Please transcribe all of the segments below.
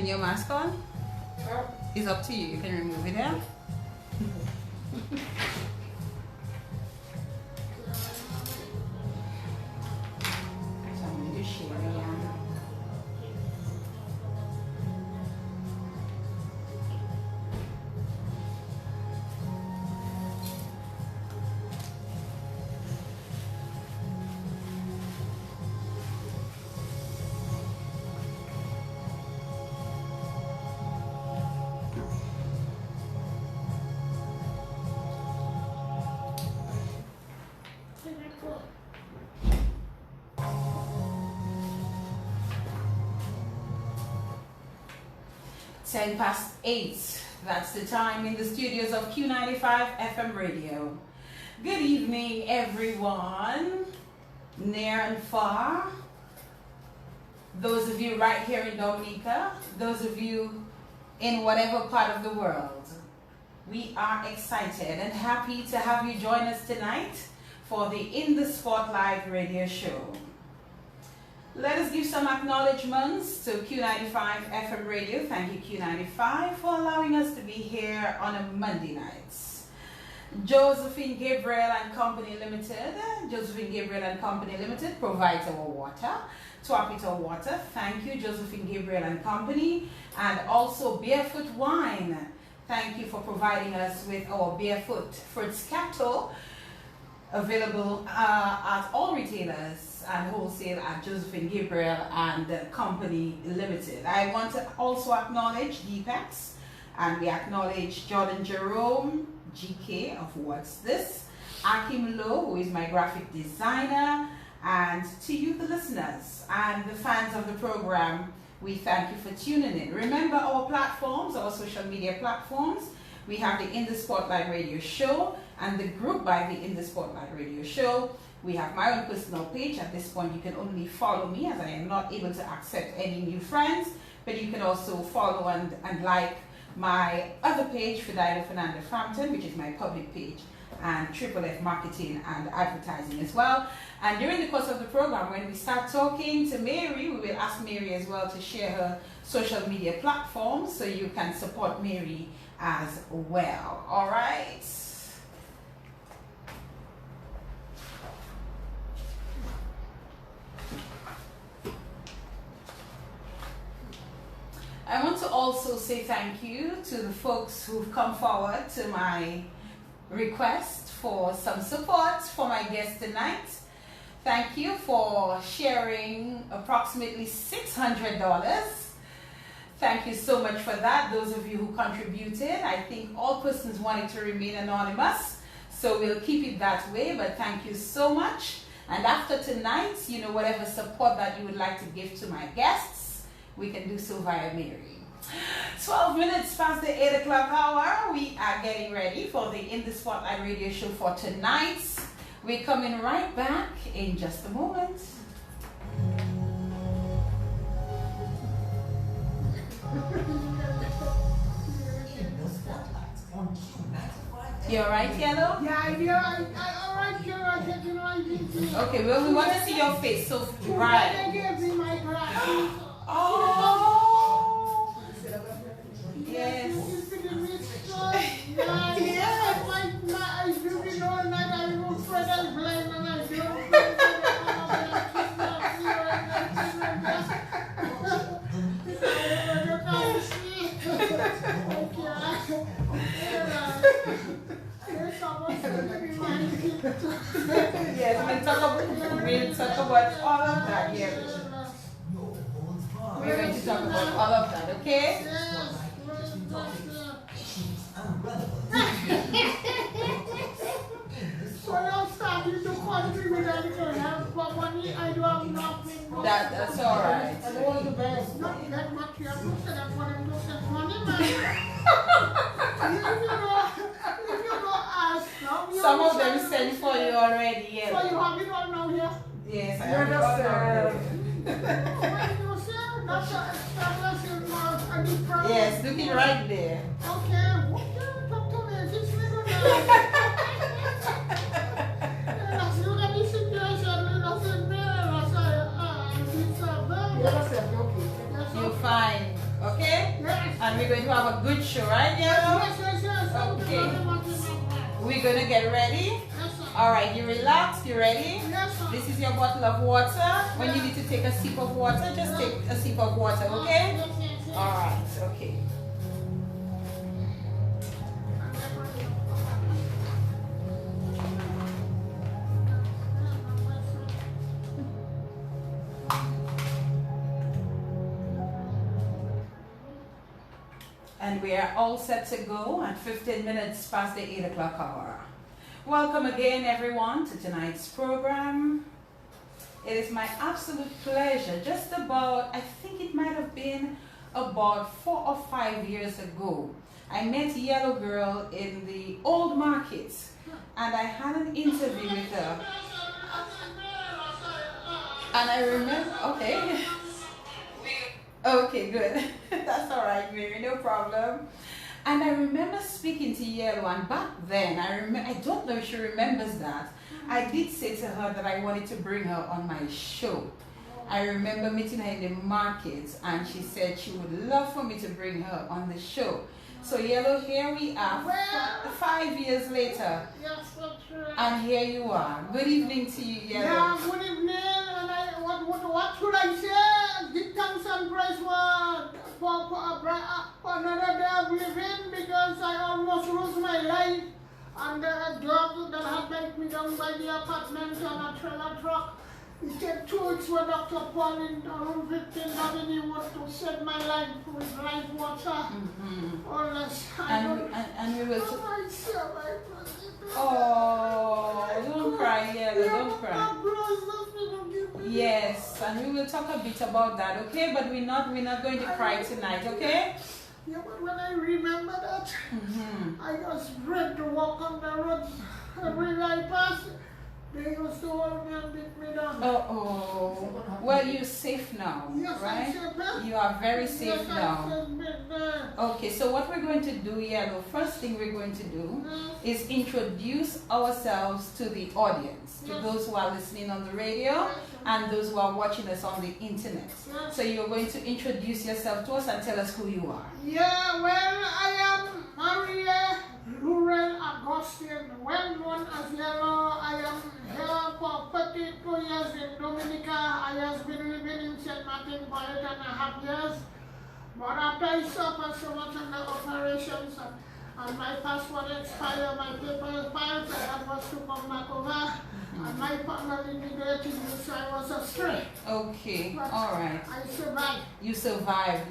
Your mask on? It's up to you. You can remove it now. So I'm going to share it. Ten past 8. That's the time in the studios of Q95 FM radio. Good evening, everyone, near and far. Those of you right here in Dominica, those of you in whatever part of the world. We are excited and happy to have you join us tonight for the In the Spotlight radio show. Let us give some acknowledgements to Q95 FM radio. Thank you, Q95, for allowing us to be here on a Monday night. Josephine Gabriel and Company Limited. Josephine Gabriel and Company Limited provides our water. Twapito Water. Thank you, Josephine Gabriel and Company. And also Barefoot Wine. Thank you for providing us with our Barefoot Fruitscato, available at all retailers and wholesale at Josephine Gabriel and Company Limited. I want to also acknowledge Deepex, and we acknowledge Jordan Jerome, GK of What's This, Akim Lowe, who is my graphic designer, and to you, the listeners and the fans of the program, we thank you for tuning in. Remember our platforms, our social media platforms. We have the In the Spotlight radio show and the group by the In the Spotlight radio show. We have my own personal page. At this point, you can only follow me as I am not able to accept any new friends, but you can also follow and like my other page, Ferdina Frampton, which is my public page, and Triple F Marketing and Advertising as well. And during the course of the program, when we start talking to Mary, we will ask Mary as well to share her social media platforms so you can support Mary as well. All right. I want to also say thank you to the folks who've come forward to my request for some support for my guest tonight. Thank you for sharing approximately $600. Thank you so much for that, those of you who contributed. I think all persons wanted to remain anonymous, so we'll keep it that way, but thank you so much. And after tonight, you know, whatever support that you would like to give to my guests, we can do so via Mary. 12 minutes past the 8 o'clock hour, we are getting ready for the In the Spotlight radio show for tonight. We're coming right back in just a moment. You alright, Yellow? Yeah, alright, you're okay, well, we want to see your face, so right. Oh! Yes. Yes, we'll talk about all of that here. We're going to talk about all of that, okay? So you're starting to contribute a little help for money. I do have nothing. That's all right. And all the best. Not that much you have to say that for them to send money, man. If you go ask now. Some of them sent for you already, yeah. So you have it all now here? Yes, I have it all now. When you say that's an extra blessing for a new problem. Yes, look it right there. Okay, talk to me. This little now. You're fine, okay? going to have a good show, right, Yellow? Yes. Okay. We're going to get ready. Yes, sir. Alright, you relaxed, you ready? Yes, sir. This is your bottle of water. When you need to take a sip of water, just take a sip of water, okay? Yes. Alright, okay. And we are all set to go at 15 minutes past the 8 o'clock hour. Welcome again, everyone, to tonight's program. It is my absolute pleasure. Just about, I think it might have been about 4 or 5 years ago, I met Yellow Girl in the old market, and I had an interview with her. And I remember, okay. Okay, good. That's all right, Mary, no problem. And I remember speaking to Yellow, and back then, I don't know if she remembers that, I did say to her that I wanted to bring her on my show. I remember meeting her in the market, and she said she would love for me to bring her on the show. So Yellow, here we are, 5 years later. Yes, that's right. And here you are. Good evening to you, Yellow. Yeah, good evening. And what should I say? Give thanks and praise for another day of living, because I almost lost my life. And the dog that had bent me down by the apartment on a trailer truck. It took 2 weeks for Dr. Paul in room 15 Avenue to save my life with life water. All this. And we will. Oh, don't cry, Yellow, don't cry. Yes, and we will talk a bit about that, okay? But we're not going to cry tonight, okay? Yeah, but when I remember that, I just dread to walk on the road every day I pass. They used to hold me and beat me down. Oh, well, you're safe now, yes, right? Safe, you are very safe yes, now. Okay, so what we're going to do, Yellow, first thing we're going to do is introduce ourselves to the audience, to those who are listening on the radio and those who are watching us on the internet. So you're going to introduce yourself to us and tell us who you are. Yeah, well, I am Maria Rural Augustine, well known as Yellow. I am here for 32 years in Dominica. I have been living in St. Martin for 8.5 years. But after I suffered so much on the operations and my passport expired, my paper expired, I was to come back over. And my partner immigrated me, so I was astray. Okay, but all right. I survived. You survived.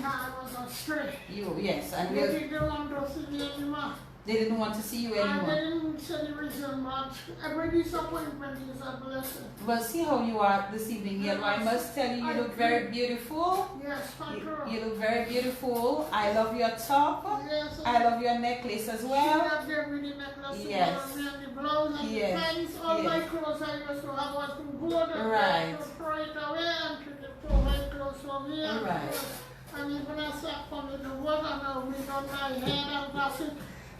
Yeah, I was astray. Yes, and they didn't want to see me anymore. They didn't want to see you anymore. They didn't say the reason, but every disappointment is a blessing. Well, see how you are this evening, Yellow. I must tell you, you look very beautiful. Yes, thank you. You look very beautiful. I love your top. Yes. I love your necklace as well. She loved every necklace. Yes. And the blouse and the pants. All my clothes I used to have was from gold. Right. I throw it away and throw my clothes from here. Right. And even I sat from the water and I went on my head and that's it.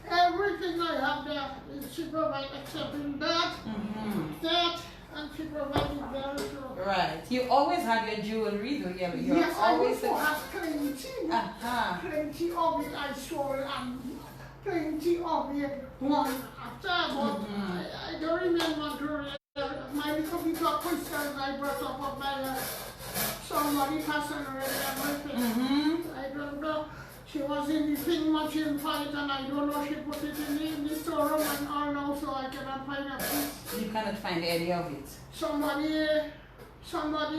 Everything I have there, she provided except in that, that, and she provided very true. Right. You always had your jewelry, though, Yellow. You're yes, always I also have plenty. Plenty of it I sold and plenty of it one after. But I don't remember my little bit of questions I brought up of my somebody passing already and everything. I don't know. She was in the thing machine fight and I don't know, she put it in the storeroom and all now, so I cannot find a piece. You cannot find any of it? Somebody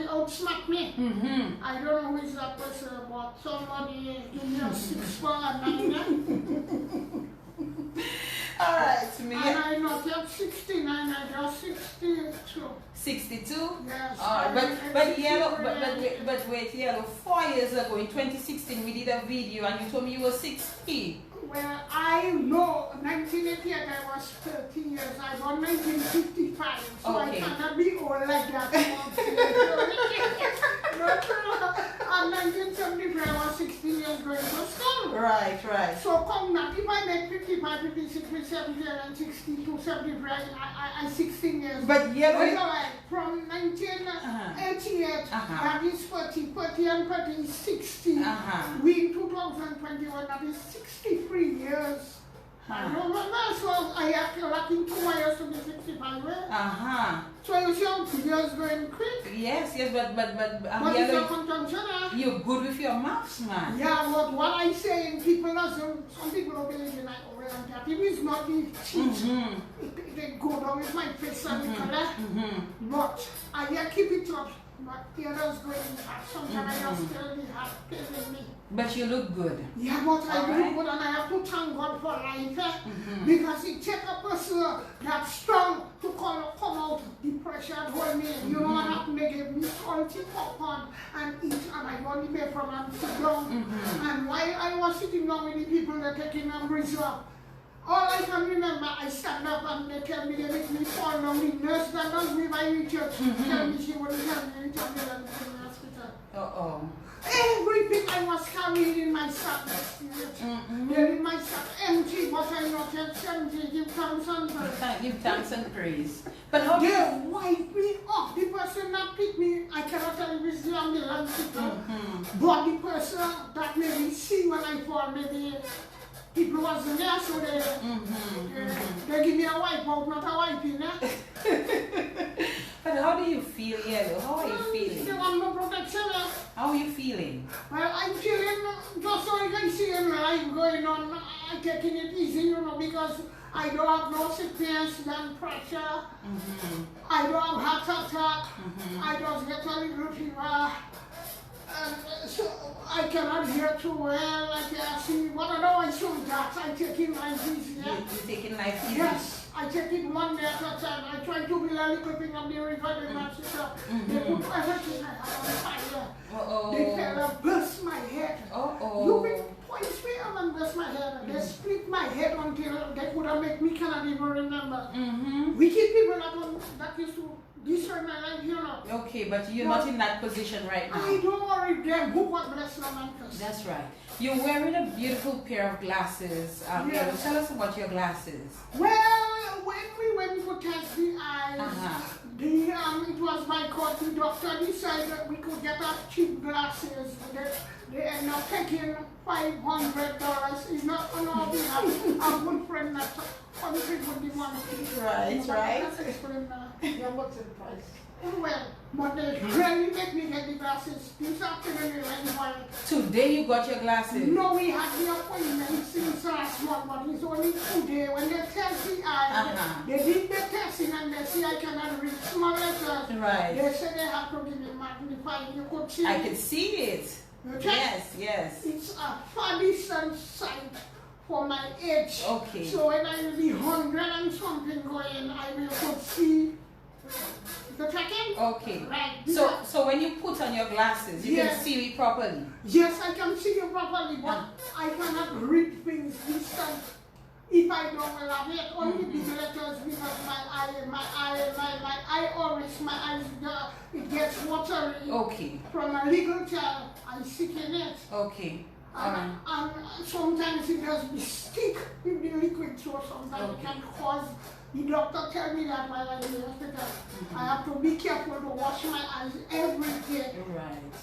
outsmacked me. I don't know who is that person, but somebody gave me a 6 for a 9. All right, me. And I not yet 69, I just 62. 62? Yes. All right, but Yellow, but wait, Yellow, 4 years ago in 2016 we did a video and you told me you were 60. Well, I know 1988 I was 30 years. I born 1955, so I cannot be old like that. And 1975 I was 16 years going to school. Right, right. So come now, if I make 55, 56, 57, and 62, 73, I 16 years. But Yellow... From 1988, that is 40, 40 and 40 is 60. We in 2020 2021, that is 63 years. I Huh. don't remember, so I have like in 2 years to be 65, right? Uh-huh. So you see how 2 years going quick? Yes, but But yeah, it's a conjunction, you're good with your maths, man. yeah, but what I say, people doesn't, some people don't believe in like oral and that. It is not the teeth. They go down with my face and the color. But I keep it up. But the others going hard. Sometimes I just feel the heart killing me. But you look good. Yeah, but I do Alright. good and I have to thank God for life. Because it takes a person that's strong to come out depression hold me. You know what happened? They gave me salty popcorn and eat and I got the bed from and sit down. And while I was sitting down with the people that taking a breeze up, all I can remember, I stand up and they tell me they make me fall down. The nurse that does me by Richard tell me she wouldn't tell me Richard ambulance in the hospital. Uh-oh. Everything I was carrying in my sack, they're in my sack, empty, but I not yet 70, give thanks and praise. Give thanks and praise. But how do They you... wipe me off. The person that picked me, I cannot tell you it's the ambulance people, but the person that made me see when I fall, maybe people wasn't there, so they give me a wipe out, not a wiping. But how do you feel, Yellow? How are you feeling? They want no protection. How are you feeling? Well, I'm feeling just like I see in life going on. I'm taking it easy, you know, because I don't have no sickness, no pressure. I don't have heart attack. I just get a little fever. And so I cannot hear too well. I can't see. But I know I show that. I take it life easy. You're taking life easy? Yes. I take it one day at a time. I try to be a little thing of the river, the master. They put everything I have on fire. Uh-oh. They fell burst my head. Uh-oh. You bring points me up and burst my head. They split my head until they could have made me cannot even remember. Wicked people that used to destroy my life, you know. Okay, but you're not in that position right now. I don't worry them. Who God bless them and curse. That's right. You're wearing a beautiful pair of glasses. Yellow, tell us about your glasses. Well, when we went to test the eyes, it was my court, the doctor decided we could get us cheap glasses. They end up taking $500. It's not enough. We have a good friend that country would be one. Right. Let's explain what's the price. Well, but they really make me get the glasses. This afternoon, Today you got your glasses? no, we had the appointment since last month, but it's only today. When they test the eye, they did the testing and they see I cannot read small letters. Right. They say they have to give me magnifying. You could see I could see it. Okay? Yes. It's a far distance sight for my age. Okay. So when I will be 100 and something going, I will could see the tracking. Okay. Right. So when you put on your glasses, you can see me properly. Yes, I can see you properly, but I cannot read things distant if I don't have it. Only big letters because my eyes, it gets watery. Okay. From a legal child, I sick in it. Okay. And sometimes it does be stick in the liquid, so sometimes it can cause. The doctor tell me that while I'm in the hospital, I have to be careful to wash my eyes every day. Right.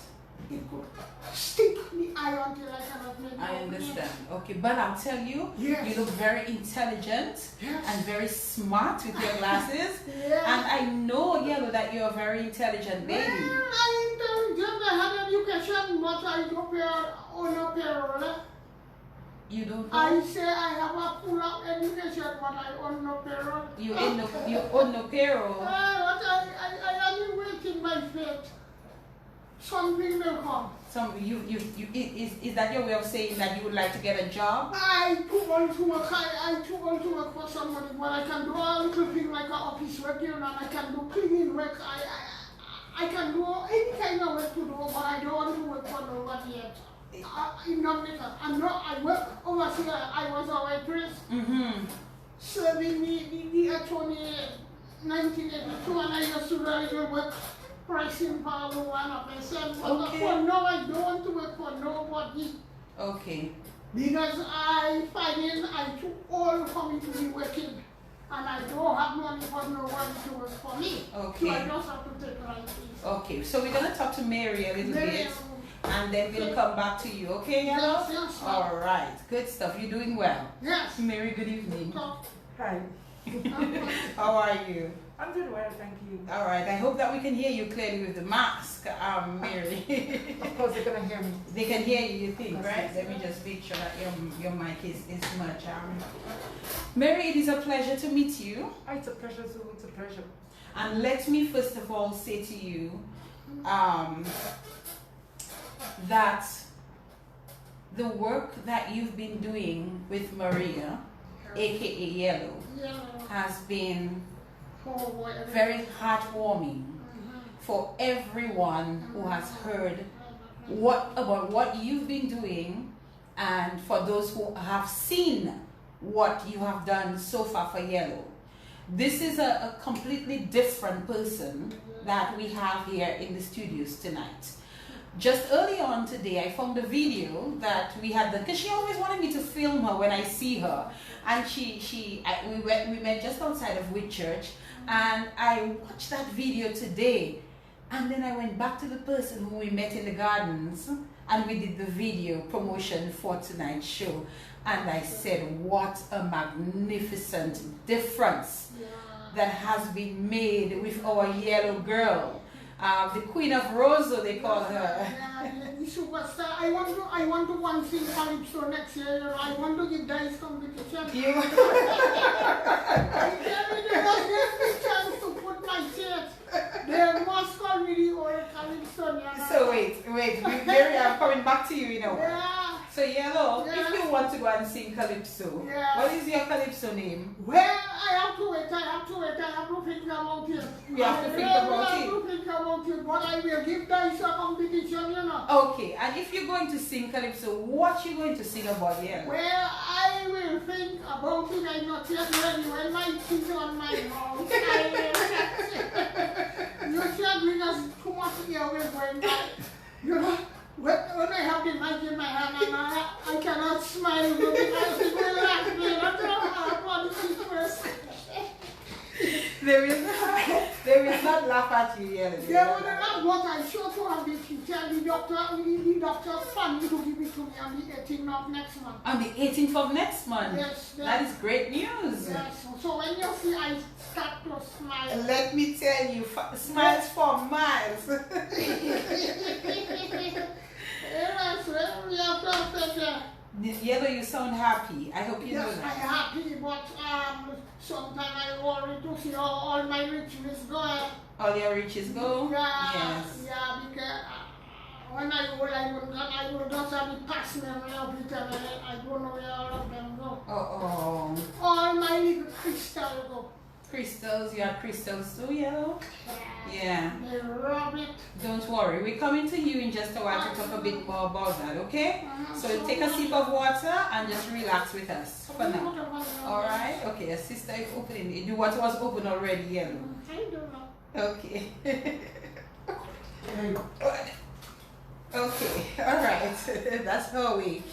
It could stick the eye until I cannot make it. I understand. Okay, but I'll tell you, you look very intelligent and very smart with your glasses. And I know, Yellow, that you're a very intelligent baby. Well, I'm intelligent. I had education, but I don't pay on a payroll. You don't know? I say I have a full of education, but I own no payroll. You own no payroll? But I am waiting my fate. Something will come. Is that your way of saying that you would like to get a job? I too old to work. I too old to work for somebody, but I can do a little thing like an office work, you know, and I can do cleaning work. I can do any kind of work to do, but I don't want to work for nobody yet. I work over here. I was a waitress serving the attorney 1982, and I used to really work pricing power one of myself. But for now, I don't want to work for nobody. Okay. Because I find I'm too old for me to be working, and I don't have money for nobody to work for me. Okay. So I just have to take life easy. Okay, so we're going to talk to Mary a little bit. and then we'll come back to you. Okay, Yellow? Yes, yes. All right. Good stuff. You're doing well. Yes. Mary, good evening. Hi. How are you? I'm doing well, thank you. All right. I hope that we can hear you clearly with the mask, Mary. Of course, they're gonna hear me. They can hear you, you think, Yes, right? yes. Let me just make sure that your mic is much. Mary, it is a pleasure to meet you. It's a pleasure, too. It's a pleasure. And let me first of all say to you that the work that you've been doing with Maria, aka Yellow, has been very heartwarming for everyone who has heard about what you've been doing, and for those who have seen what you have done so far for Yellow. This is a completely different person that we have here in the studios tonight. Just early on today, I found a video that we had because she always wanted me to film her when I see her, and we met just outside of Whitchurch, and I watched that video today, and then I went back to the person who we met in the gardens, and we did the video promotion for tonight's show, and I said, what a magnificent difference that has been made with our Yellow girl. The Queen of Roseau, they call her. Yeah, the superstar. I want to one thing Calypso next year. I want to give dance competition. You There must give me chance to put my shit. They must call me the old Calypso. So wait, Mary, I'm coming back to you, you know. Yeah. So Yellow, Yeah. if you want to go and sing Calypso, Yeah. what is your Calypso name? Well, I have to wait. I have to think about it. We have to think about I have to think about it, but I will give dance a competition, you know. Okay, and if you're going to sing Calypso, what you going to sing about Yellow? Well, I will think about it. I'm not yet ready. When my teeth on my mouth, I will. You said because too much here will going by. You know, when I have the mic in my hand and I cannot smile because it will laugh me. That's how I first. They will not laugh at you, Yellow. They will not what I sure to have the teacher, the doctor family to give it to me on the 18th of next month. On the 18th of next month? Yes. That is great news. Yes. So when you see I start to smile. Let me tell you, smiles for miles. Yes, well, we have to take Yellow, you sound happy. I hope you know yes, I'm that. happy, but sometimes I worry to see how all my riches go. All your riches go? Yeah, Yes. yeah, because when I will just have the past memory of it, and I don't know where all of them go. Oh. All my little crystals go. Crystals, you have crystals too, Yellow? Yeah. They rub it. Don't worry, we're coming to you in just a while to talk a bit more about that, okay? So take a sip of water and just relax with us for now. Alright? Okay, your sister is opening. The water was open already, Yellow. I don't know. Okay. Okay, alright. That's how we.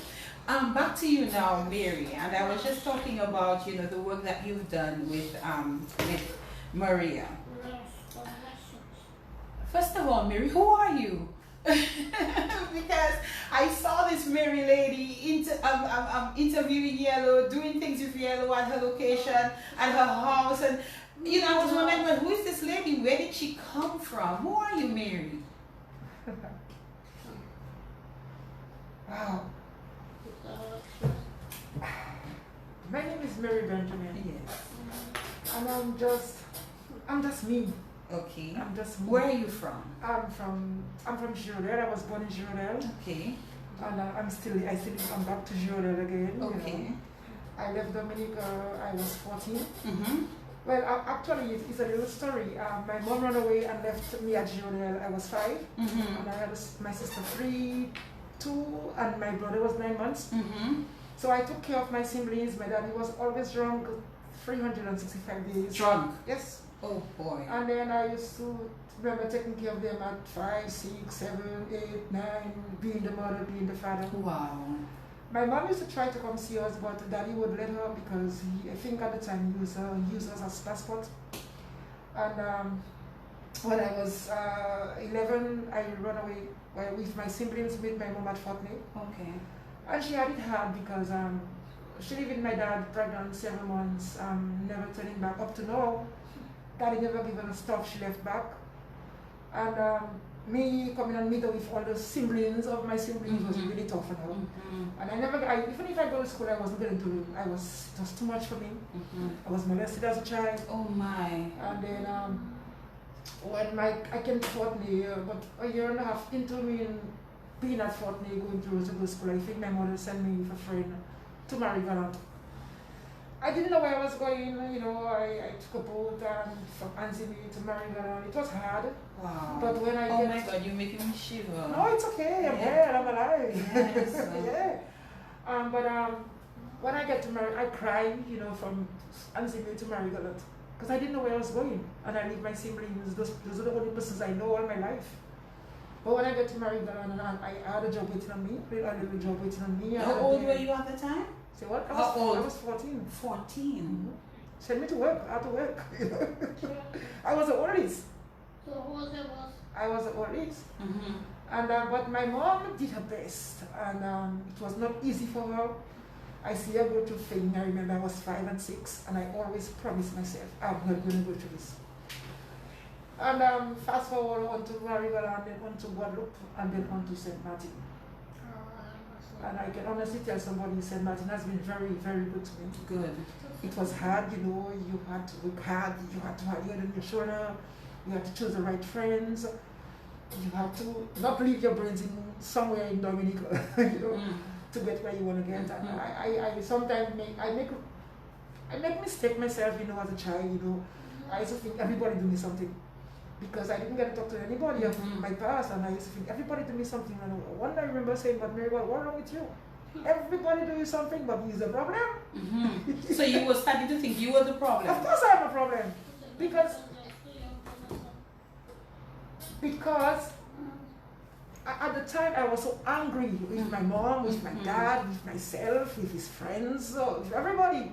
Back to you now, Mary. And I was just talking about, you know, the work that you've done with Maria. First of all, Mary, who are you? Because I saw this Mary lady interviewing Yellow, doing things with Yellow at her location, at her house, and you know, I was wondering, well, who is this lady? Where did she come from? Who are you, Mary? Wow. My name is Mary Benjamin. Yes. And I'm just me. Okay. I'm just me. Where are you from? I'm from Girondel. I was born in Girondel. Okay. And I'm back to Girondel again. Okay. You know. I left Dominica, I was 14. Mm-hmm. Well, actually, it's a little story. My mom ran away and left me at Girondel. I was 5. Mm-hmm. And I had my sister 3, 2, and my brother was 9 months. Mm-hmm. So I took care of my siblings. My daddy was always drunk 365 days. Drunk? Yes. Oh boy. And then I used to remember taking care of them at 5, 6, 7, 8, 9, being the mother, being the father. Wow. My mom used to try to come see us, but daddy would let her because I think at the time he used us as passport. And when I was 11, I ran away with my siblings, with my mom at Fortney. Okay. And she had it hard because she lived with my dad pregnant 7 months, never turning back up to now. Daddy never given her stuff she left back. And me coming and meet her with all the siblings of my siblings was really tough on her. And even if I go to school, I wasn't going to, it was too much for me. I was molested as a child. Oh my. And then when I came to Fortney, but a year and a half into me being at Fortney, going to school, I think my mother sent me with a friend to marry Galant. I didn't know where I was going, I took a boat from Anzini to marry Galant. It was hard. Wow. But when I oh my God, you're making me shiver. No, it's okay. I'm here. I'm alive. Yes. yeah. But when I get to marry, I cry, from Anzini to marry Galant. Because I didn't know where I was going. And I leave my siblings. Those are the only persons I know all my life. But when I get to marry Galant, and I had a job waiting on me, a little job waiting on me. How old were you at the time? Say what? How old? I was 14. 14. Send me to work. I had to work. I was the oldest. So who was the boss? I was the oldest. And but my mom did her best, and it was not easy for her. I see her go through things. I remember I was 5 and 6, and I always promised myself, I'm not going to go through this. And fast forward on to Marigold, and then on to Guadeloupe, and then on to St. Martin. And I can honestly tell somebody St. Martin has been very, very good to me. Good. It was hard, you had to work hard, you had to have your head on your shoulder, you had to choose the right friends, you had to not leave your brains in somewhere in Dominica, to get where you want to get. And I sometimes make mistake myself, as a child, I used to think everybody do me something. Because I didn't get to talk to anybody of my past, and I used to think everybody do me something. And one day I remember saying, but Mary, what's wrong with you? Everybody do you something, but you're the problem. So you were starting to think you were the problem? Of course I am a problem. Because at the time I was so angry with my mom, with my dad, with myself, with his friends, with everybody.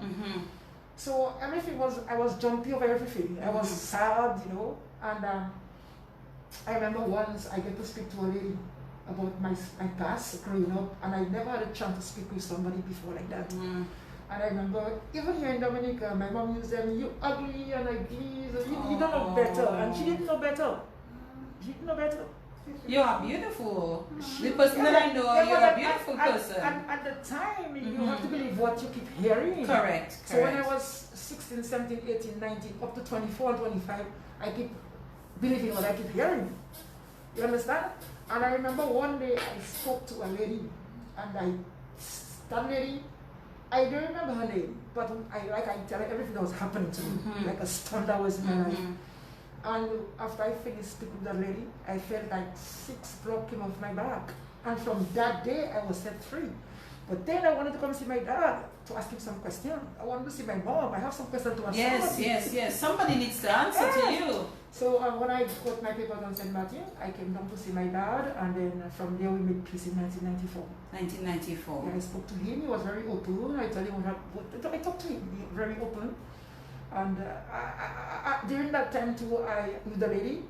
So everything I was jumpy over everything. I was sad, And I remember once I get to speak to a lady about my past growing up, and I never had a chance to speak with somebody before like that. And I remember, even here in Dominica, my mom used them, you ugly and ugly, you don't know better. And she didn't know better. She didn't know better. You are beautiful. The person that I know, you're a beautiful person. At the time, you have to believe what you keep hearing. Correct. So when I was 16, 17, 18, 19, up to 24 and 25, I keep believing what I keep hearing. You understand? And I remember one day I spoke to a lady, and that lady, I don't remember her name, but I tell her everything that was happening to me, like a storm that was in my life. And after I finished speaking with that lady, I felt like 6 blocks came off my back. And from that day, I was set free. But then I wanted to come see my dad to ask him some questions. I wanted to see my mom. I have some questions to ask somebody. Yes. Somebody needs to answer to you. So when I got my papers on St. Martin, I came down to see my dad, and then from there we made peace in 1994. 1994. Yeah, I spoke to him. He was very open. I told him I talked to him, very open. And during that time too, with the lady,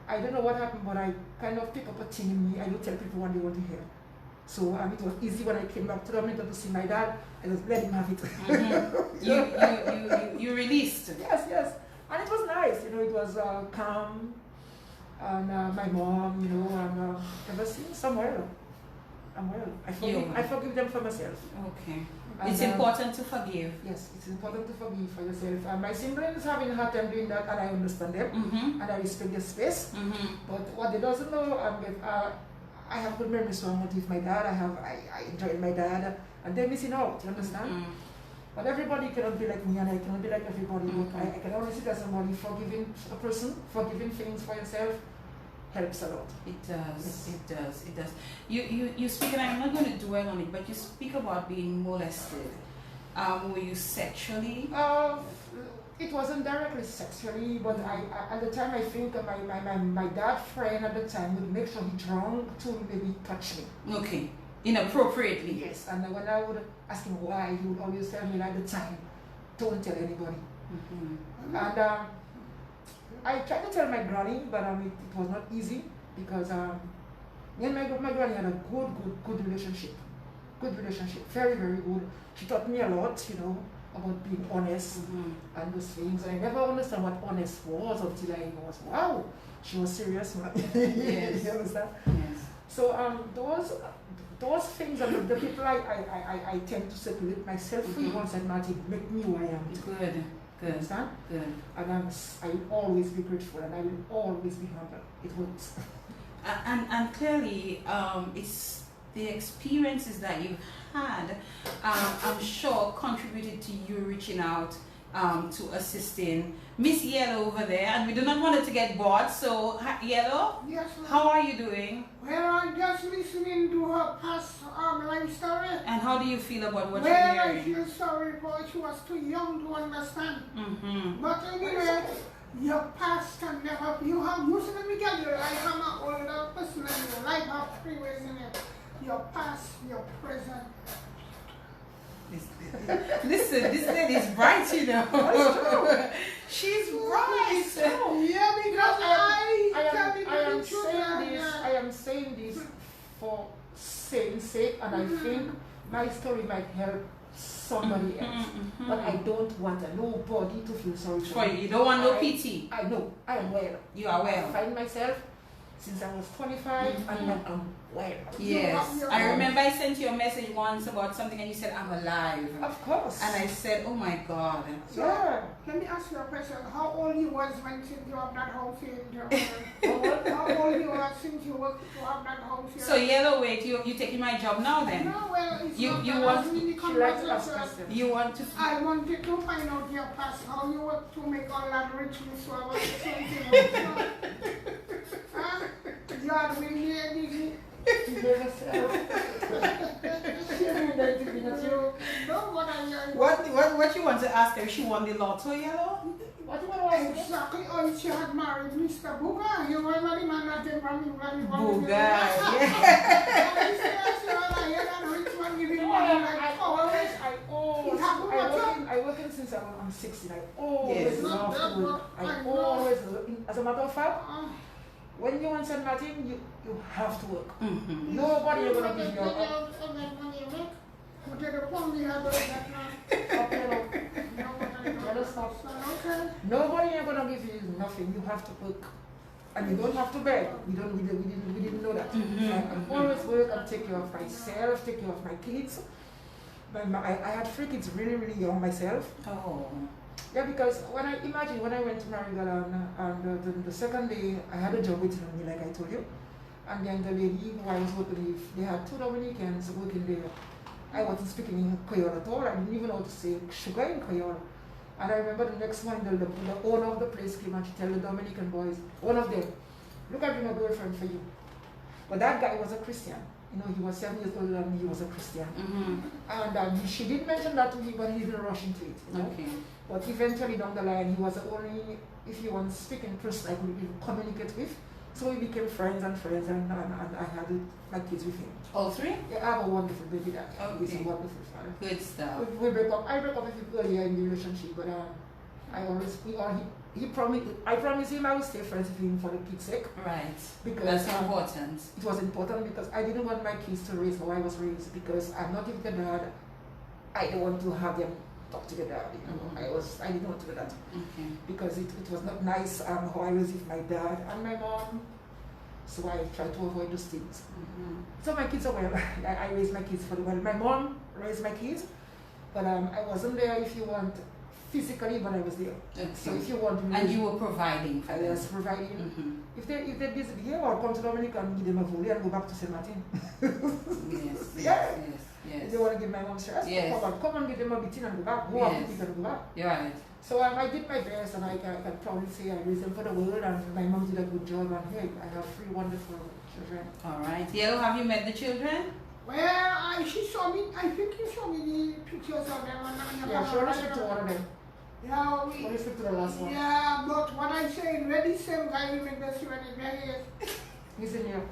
I don't know what happened, but I kind of picked up a thing in me. I don't tell people what they want to hear. So it was easy when I came back to Dominica to see my dad. I just let him have it. You released. Yes. And it was nice, it was calm. And my mom, and ever since I'm well. I forgive them for myself. Okay. And, it's important to forgive. Yes, it's important to forgive for yourself. And my siblings having a hard time doing that, and I understand them, and I respect their space. But what they doesn't know, I have good memories from with my dad. I enjoyed my dad, and they're missing out. You understand? But everybody cannot be like me, and I cannot be like everybody. But I can only see that somebody forgiving a person, forgiving things for yourself, helps a lot. It does. Yes. It does. You speak, and I'm not going to dwell on it, but you speak about being molested. Were you sexually? It wasn't directly sexually, but at the time I think my dad's friend at the time would make sure he drunk to maybe touch me. Okay. Inappropriately. Yes, and when I would ask him why, he would always tell me at the time, don't tell anybody. And I tried to tell my granny, but it was not easy because Me and my granny had a good relationship. Good relationship. Very, very good. She taught me a lot, you know, about being honest and those things. And I never understood what honest was until I was, wow, she was serious, man. Yes. You understand? Yes. So those things are the people I tend to circulate myself with once I make me who I am. Good. Good. Understand? Good. And I will always be grateful and I will always be humble. It works. And clearly, it's the experiences that you've had, I'm sure, contributed to you reaching out to assisting Miss Yellow over there. And we do not want it to get bored. So, Yellow, Yes, ma'am. how are you doing? Well, I'm just listening to her past life story. And how do you feel about what you're Well, I hearing? feel sorry, but she was too young to understand. Mm-hmm. But anyway, your past can never be. You have used to be your life. I'm an older person and your life have three ways in it. Your past, your present. Listen, this lady is bright, you know. She's bright. Yeah, because I am saying this for saying sake, and I think my story might help somebody else. But I don't want nobody to feel sorry for me. You don't want no pity. I know. I am well. You are well. I find myself since I was 25 and I'm well. Yes. I remember I sent you a message once about something and you said, I'm alive. Of course. And I said, oh my God. So, let me ask you a question. How old you was when you have that house here in Germany? How old you was since you worked to have that house here? So Yellow, wait, you taking my job now then? No, well, it's You not want- that. I mean, She likes to ask questions. You want to... I wanted to find out your past, how you worked to make all that richness, so I was thinking of you had really anything. What you want to ask her? She won the lotto, Yellow? What do you want to ask me? Exactly, or she had married Mr. Booga. You remember the man that came from England? Booga, yeah. I work in since I'm 16. I always Yes. love to work. I always, as a matter of fact, when you want St. Martin, you have to work. Nobody is going to give you up. Nobody is going to give you nothing. You have to work. And you don't have to beg. We didn't know that. I always work and take care of myself, take care of my kids. I had 3 kids really, really young myself. Oh. Yeah, because when I went to Marigal and the second day I had a job waiting on me, like I told you. And then the lady who I was working with, they had 2 Dominicans working there. I wasn't speaking in Creole at all. I didn't even know how to say sugar in Creole. And I remember the next morning, the owner of the place came and she told the Dominican boys, one of them, look, I've been a girlfriend for you. But that guy was a Christian. You know, he was 7 years older than me, he was a Christian. And she did mention that to me, but he didn't rush into it. You know? Okay. But eventually down the line, he was the only, if you want to speak in person, I could communicate with. So we became friends, and I had my kids with him. All 3? Yeah, I have a wonderful baby dad. Okay. He's a wonderful father. Good stuff. We break up. I break up with him earlier in the relationship, but I promised him I would stay friends with him for the kids' sake. Right. Because that's important. It was important because I didn't want my kids to raise how I was raised, because I'm not with the dad. I don't want to have them talk to the dad. You know, I didn't want to do that because it was not nice how I was with my dad and my mom. So I tried to avoid those things. So my kids are well. I raised my kids for the well. My mom raised my kids, but I wasn't there, if you want, physically, but I was there. Okay. So if you want, and you were providing for I them. was providing. If they're busy here, or come to Dominica and give them a volley and go back to St. Martin. Yes. If they want to give my mom stress, come and give them a beating and go back. Go after people and go back. You're right. So I did my best, and I can probably say I raised them for the world, and my mom did a good job, and hey, I have 3 wonderful children. All right. Yellow, have you met the children? Well, she saw me, I think you saw me the pictures of them. Yeah, she only speak to one of them. Yeah, only speak to the last one. Yeah, but what I say, where the same guy we make the student, where he is? He's in New York.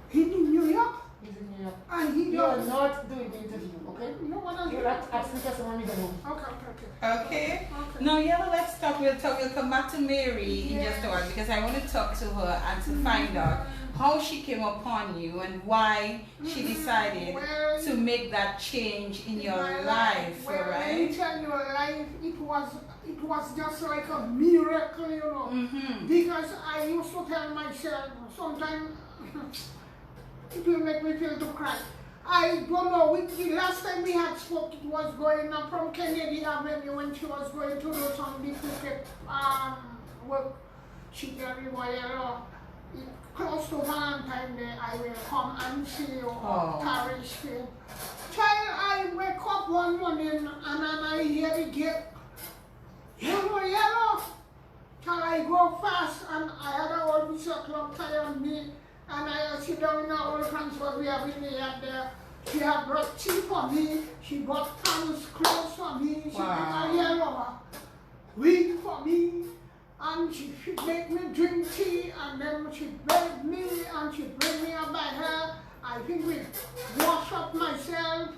He's in New York? He's in New York. And he You are not doing the interview, okay? No, what else? ask the question when we get home. Okay. Now, yeah, let's talk. We'll come back to Mary in just a while because I want to talk to her and to find out how she came upon you and why she decided to make that change in your life. Well, right? let me tell you, life, it was just like a miracle, you know. Because I used to tell myself, sometimes it will make me feel to cry. I don't know, the last time we had spoke, it was going up from Kennedy Avenue when she was going to do some duplicate work. She tell me, well, close to Valentine Day, I will come and see you on Parish Field. Child, I wake up one morning and then I hear the gate, yellow. Child, I go fast and I had a old piece of clock tie on me. And I sit down in our old transport we have in the yard there. She had brought tea for me. She bought pants, clothes for me. She brought a yellow wig for me. And she make me drink tea. And then she bathed me and she bring me up by her. I think we wash up myself.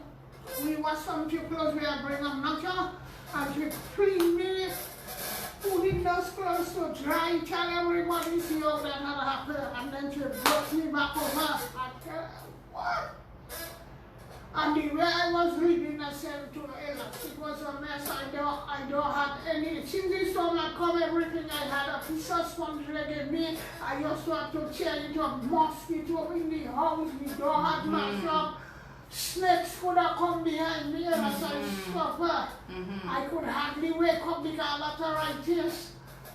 We wash some few clothes we had bring up nacho. And she clean me. Put in those clothes to dry, tell everybody see how that had happened, and then she brought me back over. I tell her, what? And the way I was reading, I said to Ella, it was a mess. I don't have any. Since this time I come, everything I had, a piece of sponge they gave me. I just had to change it up, mosquito in the house, the door had mashed up. Snakes could have come behind me and as I suffer. I could hardly wake up because of arthritis.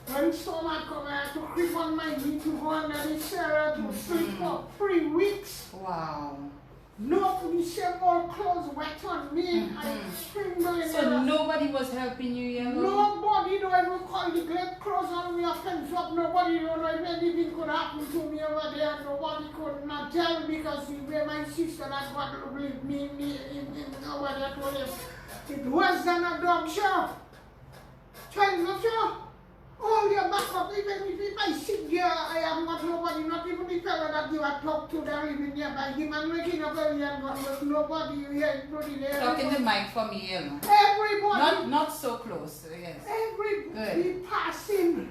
When summer come, I had to creep on my knee to go under the cellar to sleep for 3 weeks. Wow. No, the same old clothes wet on me. I tremble in So nobody was helping you, Yellow? Nobody, don't even call the great clothes on me, fence up. Nobody don't know if anything could happen to me over there. Nobody could not tell because the way my sister that got with me in over there told him. It was than a dog show. Child, not sure. Oh, your back up, even if I sit there, I am not nobody, not even the fellow that you have talked to that living nearby him and waking up early and gone with nobody here, including there. Talking the mic for me, Yellow. Everybody. Not so close, yes. Everybody passing.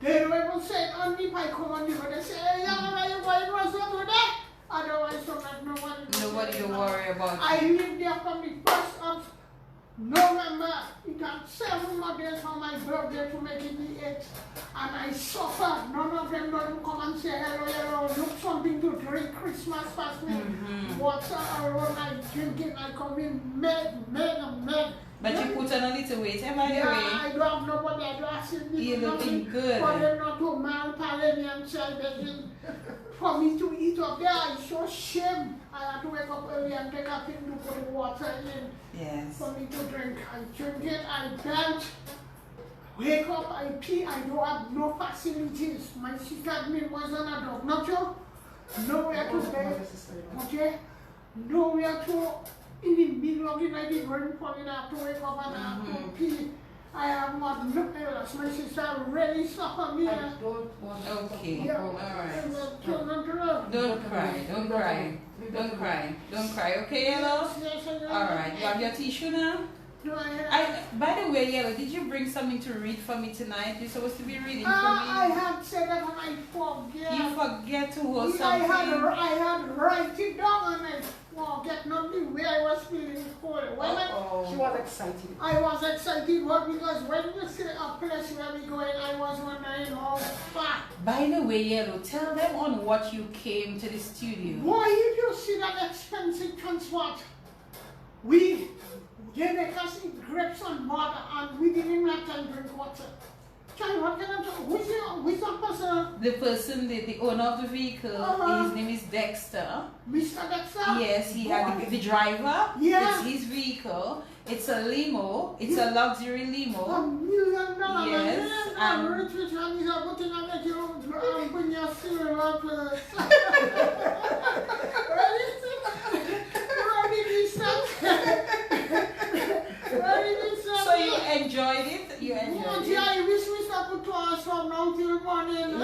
They don't even say, only if I come on the road, they say, hey, young man, you going to over there? Otherwise, so that nobody to worry about. I lived there from the 1st of November. It had 7 more days for my birthday to make it the 8th. And I suffered. None of them don't come and say hello, look something to drink. Christmas past me. Water around, I drinking, I come in mad. But you put on a little weight, am I the way? I don't have nobody, I don't have you're looking good. For them not to malparent child begging for me to eat up there. I so shame. I had to wake up early and take a thing to put the water in. Yes. For me to drink. I drink it, I belch. Wake up, I pee, I don't have no facilities. My sister me was on a dog. Not you? Nowhere to bed. Okay? Nowhere to, in the middle of the night, the rain falling, I have to wake up and I have to pee. I have not looked else. My sister really suffered me. Okay. Yeah. All right. Don't Don't cry. Okay, Yellow? All right. You have your tissue now? No, by the way, Yellow, did you bring something to read for me tonight? You're supposed to be reading for me. I had said that and I forget. You forget to hold something. I had write it down and I forget nothing where I was feeling cold. She was excited. I was excited because when you say a place where we going, I was wondering how far. By the way, Yellow, tell them on what you came to the studio. Boy, if you see that expensive transport, they make us eat grapes and water and we didn't even have time to drink water. Child, what kind of, who's that person? The person, the owner of the vehicle, his name is Dexter. Mr. Dexter? Yes, he had the driver. Yeah. It's his vehicle. It's a limo. It's a luxury limo. $1 million. Yes. Rich Chinese are putting on that you when you're still up. So you enjoyed it? You enjoyed it? I wish we stopped to us from now till morning.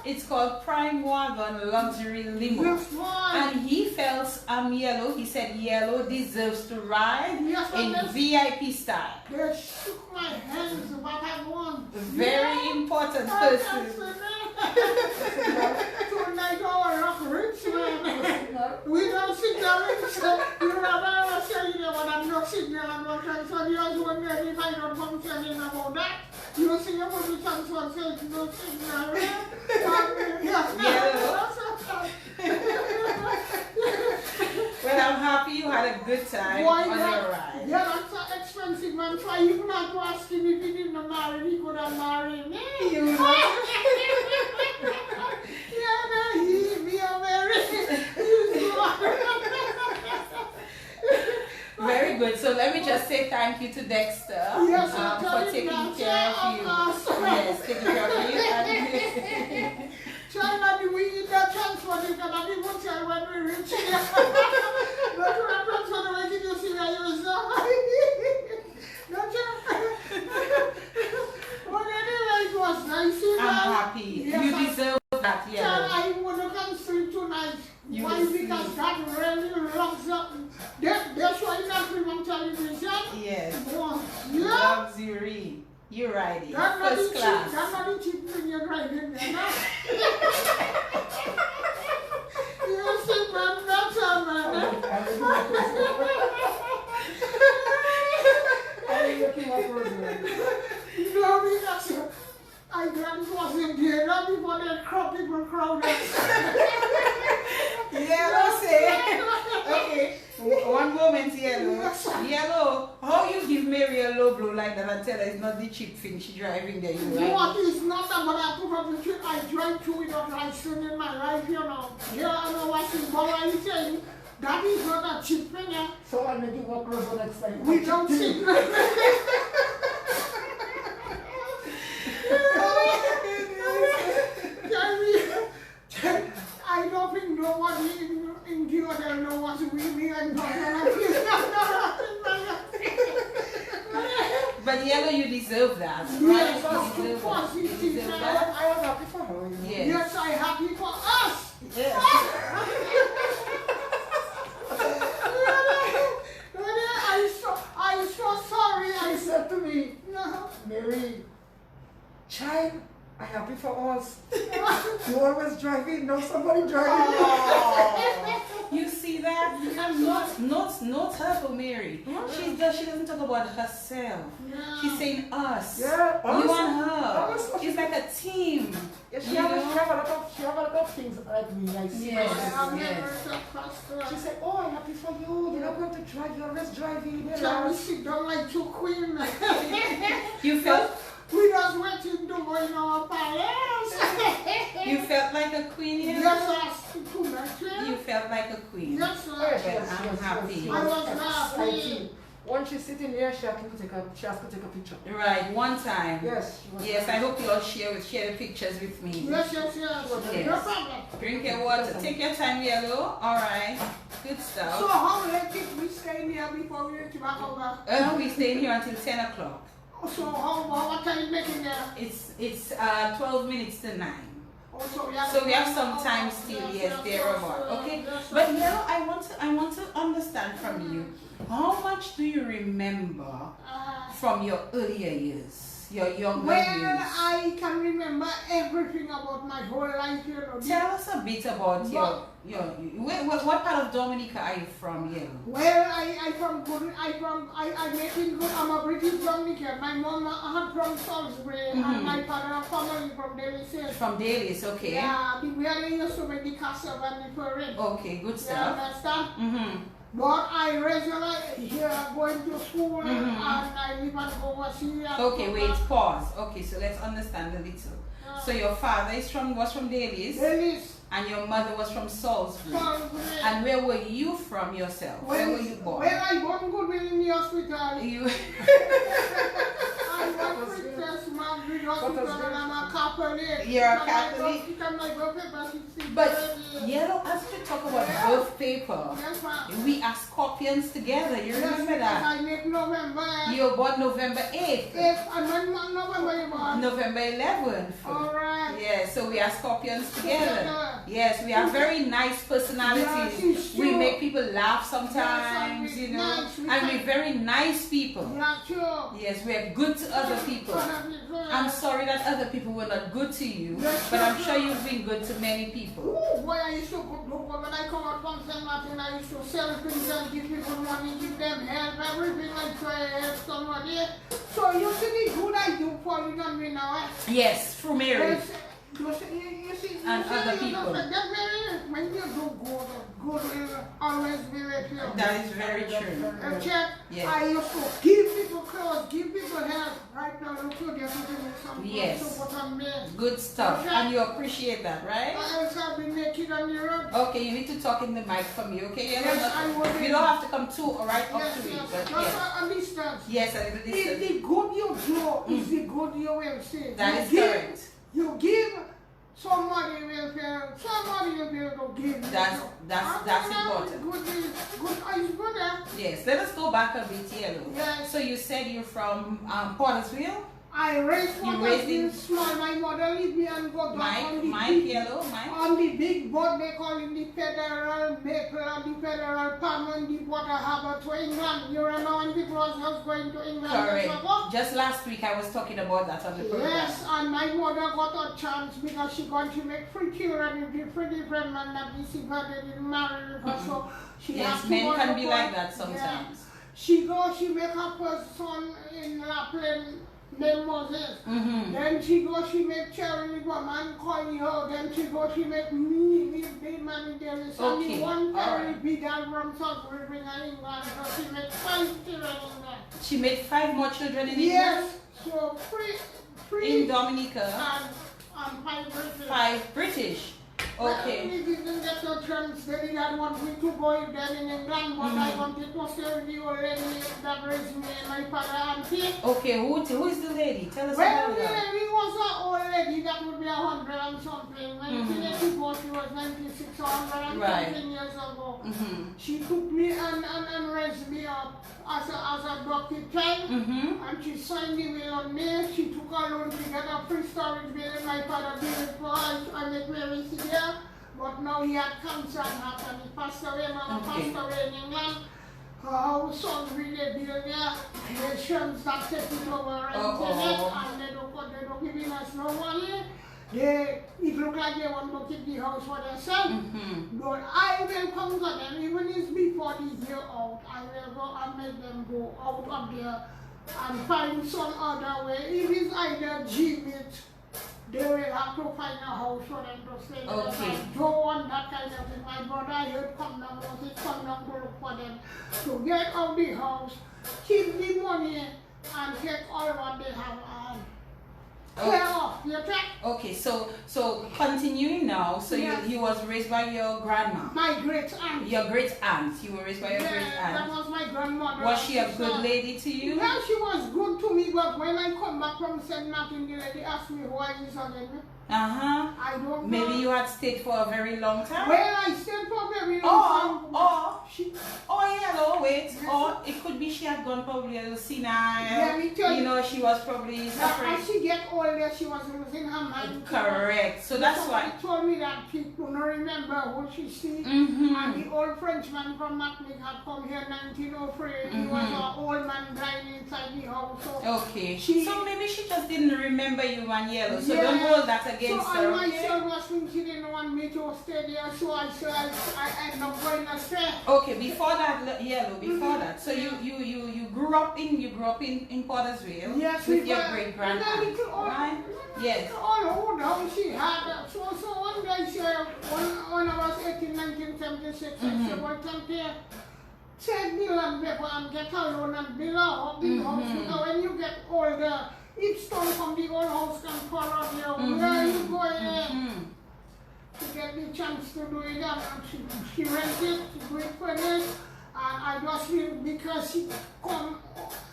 It's called Prime Wagon Luxury Limo. Yes, And he felt Yellow. He said Yellow deserves to ride Yes, in yes. VIP style. They shook my hands, but I won. Very important I person. Tonight our rock rich man. We don't sit down and say, you know, I was telling you, but I'm not sitting there and not transfer. You also want me if I don't come telling about that. You see, you're going to be transferred, say, no signal. Well, I'm happy you had a good time Why on your not? ride. Yeah, that's so expensive, man. Try even not to ask him if he didn't marry, he could have married me. You know? Yeah, no, me a married. Very good. So let me just say thank you to Dexter Yes, for taking care of you. Yes, taking care of you. And China, we eat that transfer, they can have even tell when we reach here. Not when I transfer the way you see where you is now. Don't you? But anyway, it was nice. I'm happy. Yes, You deserve that, Child, yeah. I want to come sleep tonight. You Why? will Because sleep. that really loves up. That's why that film I'm telling you, John. Yes. Yeah. Luxury. You're right. That's not the First cheap. class. That's not the cheap thing you're driving there, no? You see, man, that's a man. No, because I glad it wasn't there. Not before that crowd people crowded. Yellow say. Okay. One moment, Yellow. Yellow, how you give Mary a low blow like that and tell her it's not the cheap thing she driving there, you right? What is not that, but I put up the trip. I drive through without license in my life, you know. Yeah, I know what she's going to say. That is not a cheap thing, yeah. So I'll make you walk closer next time. We don't see. I don't think nobody in Canada knows what we mean and But Yellow, you deserve that, right? Yes, You deserve that. You deserve that. I was happy for her. Yes. Yes, I'm happy for us. Yes. I'm so sorry. She said to me, No. Mary, child, I'm happy for us. You always driving, now somebody driving. You see that? I'm not her for Mary. She doesn't talk about herself. Yeah. She's saying us. Yeah, You us. and her. Us. It's like a team. Yeah, she You have know? a lot of things like me. I see Yes. myself. I'm Yes. never so fast. She said, oh, I'm happy for you. You're not going to drive. You're always driving. Tell me she don't like to queen. You felt We just went to Dubai in our palace. you felt like a queen here? Yes, I speak to my friend. You felt like a queen. Yes, sir. I'm happy. I was happy. Once she's sitting there, she has to take a picture. Right, one time. Yes, she was. Yes, I hope you all share the pictures with me. Yes. No Yes. problem. Drink your water. Take your time, Yellow. Alright. Good So stuff. how late did we stay here before we went to back over? We staying here until 10 o'clock. So what are you making there? It's 12 minutes to 9. Also, So we have some time still, yes, thereabout. Okay. But Yellow, I want to understand from you, how much do you remember from your earlier years, your younger well, years? I can remember everything about my whole life, you know. Tell us a bit about what part of Dominica are you from, Yellow? Well, I make it good. I'm a British Dominican. My mom had from Salisbury and my father family from Delhi. From Dalis, okay. Yeah, where they used to make the castle and the parade. Okay, good You stuff. understand? Mm-hmm. But I regularly here going to school and I live and go overseas. Okay, wait, pause. Okay, so let's understand a little. So your father was from Dalis, Delhi's and your mother was from Salisbury. Salisbury. And where were you from yourself? Where were you born? Well, I born good in the hospital. You I went with Princess Margaret Hospital and I'm a Catholic. You're a Catholic? But Yellow, as we talk about birth paper, Yes, ma'am. we are Scorpions together. You Yes, remember because that? I make November. You were born November 8th, And when November you born? November 11th. Alright. Yeah, so we are Scorpions together. Together. Yes, we have very nice personalities. Yes, it's We true. make people laugh sometimes, Yes, you know, nice, and we're very nice people. Yeah, sure. Yes, we're good to other people. I'm sorry that other people were not good to you, Yes, but I'm sure sure. you've been good to many people. Ooh, boy, I used to go when I come out from St. Martin, I used to sell things and give people money, give them help, everything, and try to help somebody. So you see the good I do for you and me now, eh? Yes, through Mary. Yes, you see, And other people. That Mary, when you do good, good will always be with you. That is very true. Check. Yes. I used to give people clothes, give people help. Right now, look at them giving some Yes. clothes to put on me. Good stuff. And you appreciate that, right? I else I've been naked on the road. Okay, you need to talk in the mic for me, okay? You, Yes, I will. you don't have to come too right up Yes, to it, yes. but Just yes. a distance. Yes, a little If distance. the good you do is the good you will see. That You is give, correct. You give, somebody will feel, somebody will be able to give. That's important. Good is good, eh? Yes, let us go back a bit, Yellow. Yes. So you said you're from Pottersville? I raised You one raised in- small. My mother leave me and go back on the Mike, big, Yellow, Mike? on the big boat they call it the Federal Maple and the Federal Palm and the Water Harbour to England. You remember when people was going to England? Correct. Just last week I was talking about that on the program. Yes, and my mother got a chance because she going to make 3 children with different men that she didn't marry her, so she Yes, has to men go can to be court. like that Yeah. sometimes. She make her first son in La Plaine named Moses. Mm-hmm. Then she make Cherry with a man calling her. Then she make me with big man in there. So Okay, one Terry alright. big girl from South River in England. So she make 5 children in there. She made 5 more children in England? Yes, so three In Dominica? and 5 British. 5 British. Okay. Well, we didn't get the chance. They didn't want me to go with them in England, but I wanted to stay with the old lady that raised me and my father and auntie. Okay, who is the lady? Tell us Well, about the that. lady was an old lady that would be 100 and something. When she left before she was 96 or 100 and Right. something years ago. Mm-hmm. She took me and raised me up as a adopted child. Mm-hmm. And she signed the will on me. She took a loan to get a free storage building. My father did it for us. I make Mary see there. But now he had cancer and heart and he passed away. Mama Okay. passed away in England. Her son really built there. The Shrams that take it over and and they don't giving us no money. It look like they want to keep the house for themselves. Mm-hmm. But I will come to them, even if it's before the year out, I will go and make them go out of there and find some other way. If it's either G-Meat, they will have to find a house for them to stay there. Okay. I don't want that kind of thing. My brother heard come down, was it come down to look for them to get out the house, keep the money, and take all what they have and clear off. You check? Okay, so continuing now. So Yes. you was raised by your grandma. My great aunt. Your great aunt. You were raised by your great Yeah, that aunt. was my grandmother. Was she a and good sister. lady to you? Well, she was good to me, but when I come back from St. Martin, the lady asked me who I is again. Uh-huh. I don't know. Maybe you had stayed for a very long time. Well, I stayed for a very long time. Wait. Or it could be she had gone probably a little senile. Yeah, me too. You know, she was probably suffering. As she get older, she was losing her mind. Correct. So that's Somebody why. told me that people don't remember who she see. Mm-hmm. And the old Frenchman from Matnik had come here in 1903. He was an old man dying inside the house. So Okay. She- So maybe she just didn't remember you and Yellow. So Yeah. don't hold that So against I her. myself was thinking she didn't want me to stay there, so I said I end up going to stay. Okay, before that, Yellow, before that. So you grew up in Pottersville Yes, with we your were- great a grandma, little old- right? Yes. All old house she had. So one day she, when I was 18, 1976, I said, well, come here. Take the land paper and get a loan and build a big house. Because when you get older, if stone from the old house can fall off you, where are you going? To get the chance to do it, and she rented, she do it for this, I just feel because he come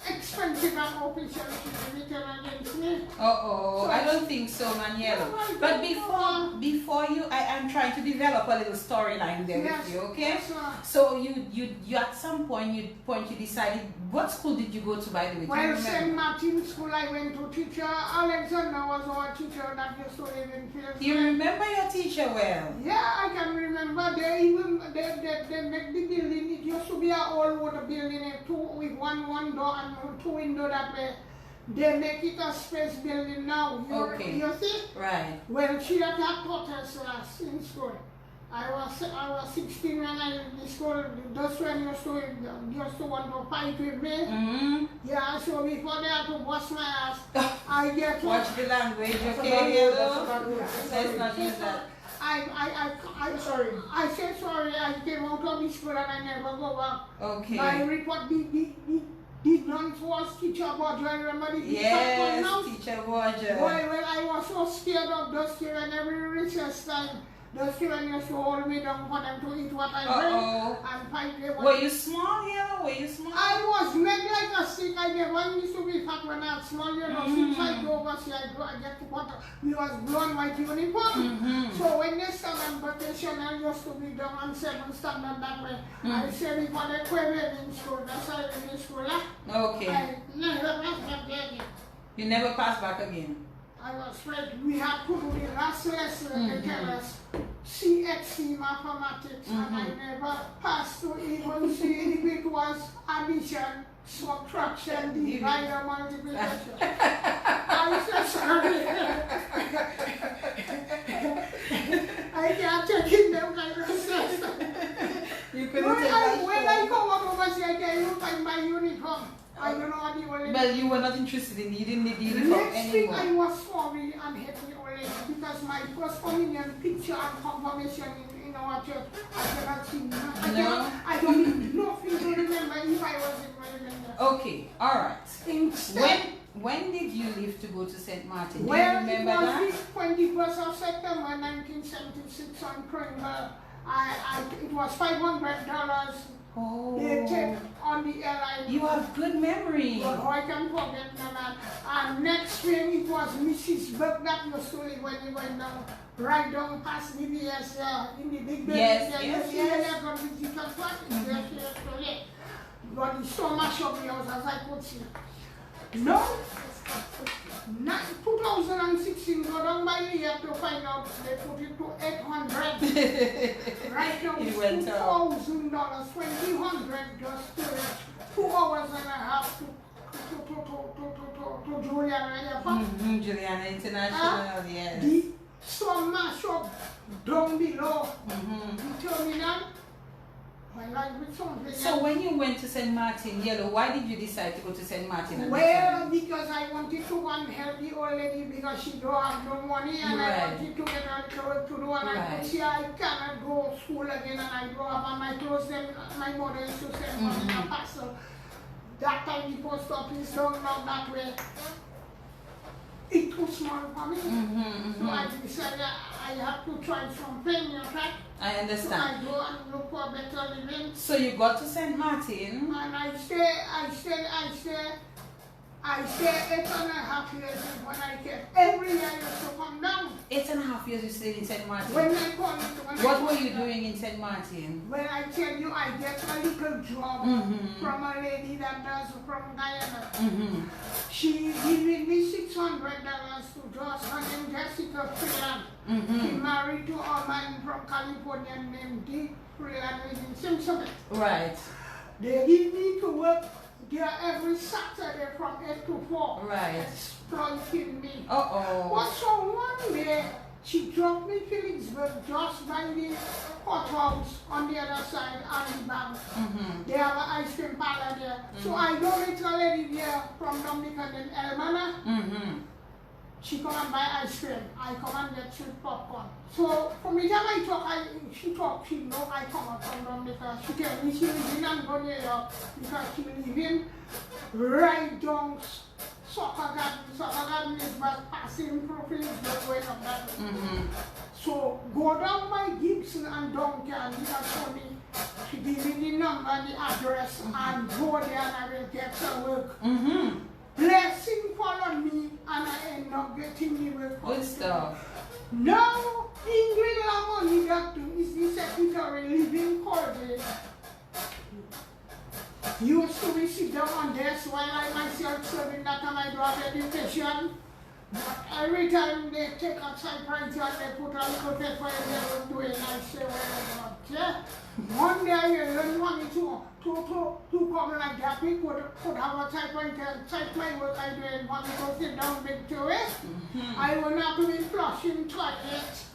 expensive and official, she return against me. So I don't think so, Maniello. But before I'm trying to develop a little storyline there with you, okay? Yes, so you at some point you decided, what school did you go to, by the way? Well, St. Martin's School I went to. Teacher Alexander was our teacher that used to live in Fields. You remember your teacher well? Yeah, I can remember. They make the building. It used to be an old water building, with one door and two windows that way. They make it a space building now. You see? Right. Well, she had taught us in school. I was 16 when I left the school. Those when used to want to fight with me. Mm-hmm. Yeah, so before they had to bust my ass, I get to watch the language, okay? Let's not use that. I'm sorry. I said sorry. I came out of the school and I never go back. Okay. My report the nonce was Teacher Borgia. I remember the Teacher Borgia. Well, I was so scared of those children every recess time. Those children used to hold me down for them to eat what I bring and fight them. Were you small, Yellow? Were you small? I was made like a stick. I never used to be fat when I was small, Since I go overseas, I get to water. We was blue and white uniform. So when they stand vacation, I used to be down on 7 standard that way. I said before they quit in school, that's why I in school. Okay. I never passed back again. You never passed back again? I was afraid we had to do the last lesson. They tell us CXC mathematics, and I never passed to even see if it was addition, subtraction, divide, or multiplication. I'm so sorry. I can't take in them kind of stuff. You couldn't when I come out overseas, I can look at my uniform. I don't know what you want. But you were not interested in, you didn't need the uniform anymore. Next thing I was sorry and happy already because my first communion picture and confirmation in our church, I cannot see. I don't need nothing to remember if I was in my remember. Okay, alright. When did you leave to go to St. Martin? Do you remember that? It was the 21st of September 1976 on Pringle. It was $500. They take on the airline. You have good memory. But I can forget that. And next thing it was Mrs. Burke that used to live when you went down, right down past the BS in the big building. Yes. But it's so much of the house as I could see. No. 2016, go down by the year to find out they put it to 800. Right now it's $2,000, $2,000 just to 2 hours and a half to Juliana Airport. Juliana International, yes. So much up down below the terminal. So when you went to St. Martin, Yellow, why did you decide to go to St. Martin? Well, because I wanted to go and help the old lady because she don't have no money and I wanted to get her clothes to do and I could see I cannot go to school again and I go have my clothes. Then my mother used to send money in a parcel. That time the post office don't know that way. It too small for me. So I decided I have to try something, okay? I understand. So I go and look for better living. So you got to St. Martin. And I stay 8.5 years when I came. Every year I used to come down. 8.5 years you stayed in St. Martin? What were you doing in St. Martin? When I tell you I get a little job from a lady that does from Guyana. She giving me $600 to just her name Jessica Freeland. She married to a man from California named Dick Freeland in Simpson. Right. They give me to work there every Saturday from 8 to 4. Right. Exploiting me. But so one day, she dropped me Phillipsburg just by the courthouse on the other side on the bank. They have an ice cream parlor there. So I go with a lady there from Dominica named Elmana. She come and buy ice cream. I come and get sweet popcorn. So from the time I talk, she know I come out from Dominica. She tell me she live in Angonia because she live in right down Soccer Garden is but passing through Phillipsburg going up that way. So go down by Gibson and Duncan. That's for me. She live in the number and the address and go there and I will get some work. Mm-hmm. Blessing followed me and I end up getting the work. Good stuff. Now, Ingrid Lamoni Doctor is the secretary living Colgate. Used to be sit down on desk while I myself serving that time I do have education. But every time they take a typewriter and they put a little paper in there and do it, I say, well, okay. One day I learned for me to come like that. We could have a typewriter and type my work I do and want me to sit down big to it. I will not be flushing toilets,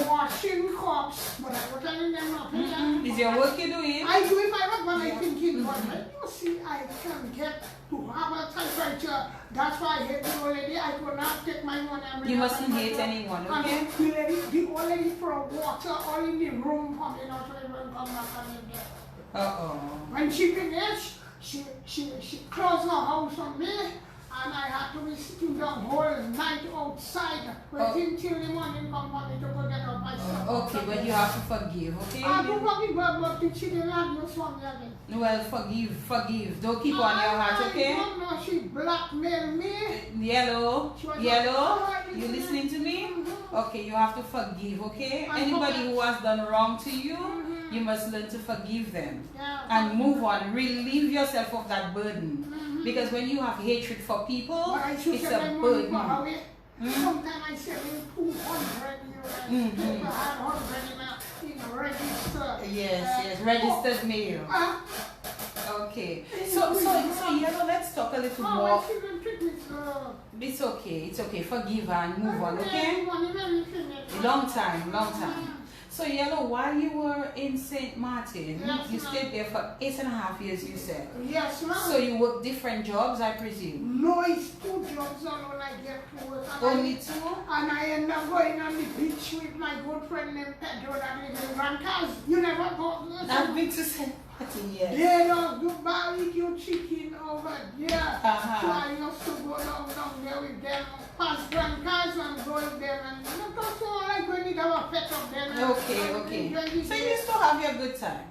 washing cups, but I was telling them nothing. Is your work you doing? I do it my work, but I thinking, but when you see I can get to have a typewriter, that's why I hate the old lady. I could not take my money and bring You it mustn't back. hate anyone, okay? And the old lady throw water all in the room for me, not so everyone come back and live there. Uh-oh. When she finished, she closed her house on me, and I had to be sitting the whole night outside, waiting till the morning come for me to go get up myself. Okay, but you have to forgive, okay? I do forgive her, but she didn't have use for me again. Well, forgive. Don't keep on your heart, okay? I don't know, she blackmailed me. Yellow, you listening listening to me? Okay, you have to forgive, okay? I Anybody forget. who has done wrong to you, you must learn to forgive them. Yeah. And move on. Relieve yourself of that burden. Because when you have hatred for people, But I should it's send a my money burden. for her way. Sometimes I send in 200 euros. People had 100 in register. Yes, registered mail. Okay. So Yellow, let's talk a little Oh, more. I shouldn't treat me so. It's okay. Forgive her and move on, okay? Long time. So Yellow, while you were in St. Martin, Yes, you ma'am. stayed there for 8.5 years, you said. Yes, ma'am. So you worked different jobs, I presume? No, it's 2 jobs alone I get to work. Only 2? And I end up going on the beach with my good friend named Pedro that lives in Grand Cas. You never go there. I've been to St. Martin, yes. They don't do barbecue chicken over there. Uh-huh. So I used to go down there with them, past Grand Cas and go with them. And that's all I go need our pet up there. Okay. So you still have your good time.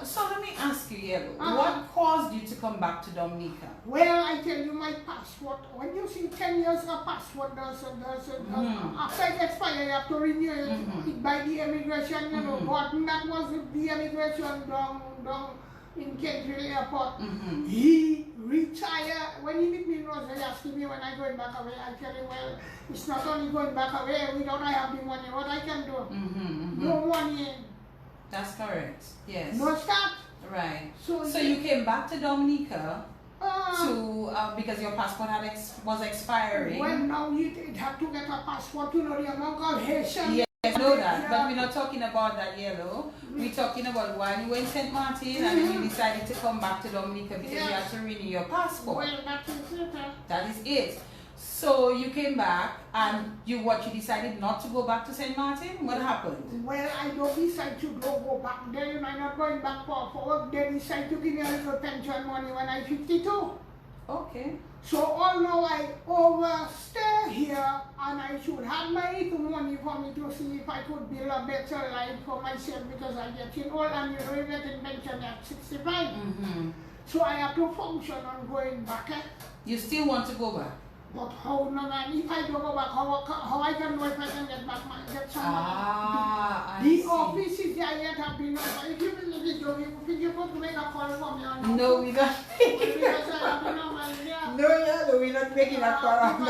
So let me ask you, Yellow, what caused you to come back to Dominica? Well, I tell you, my passport, when you see 10 years of passport, after it expires, you have to renew it by the immigration, you know, but that was the immigration down in Kentville Airport. He retired. When he meet me in Roswell, he asked me when I going back away. I tell him, well, it's not only going back away, without I have the money, what I can do? No money. That's correct. Yes. No start. Right. So you came back to Dominica because your passport was expiring. Well, now it had to get a passport to know the amount of Haitian. Yes, I know that. But we're not talking about that, Yellow. We're talking about while you were in St. Martin and then you decided to come back to Dominica because you had to renew your passport. Well, that is it. That is it. So you came back and you decided not to go back to St. Martin? What happened? Well, I don't decide to go back there. You know, I'm not going back for work. They decide to give me a little pension money when I'm 52. Okay. So although I overstay here and I should have my little money for me to see if I could build a better life for myself because I get in old and you know you get in pension at 65. So I have to function on going back. You still want to go back? But how no man, if I don't go back, how I can know if I can get back get some money? The office is there yet have been over. If you believe it, you're supposed to make a call for me on no, we don't. because I have been over there. No, Yellow, we're not making a call on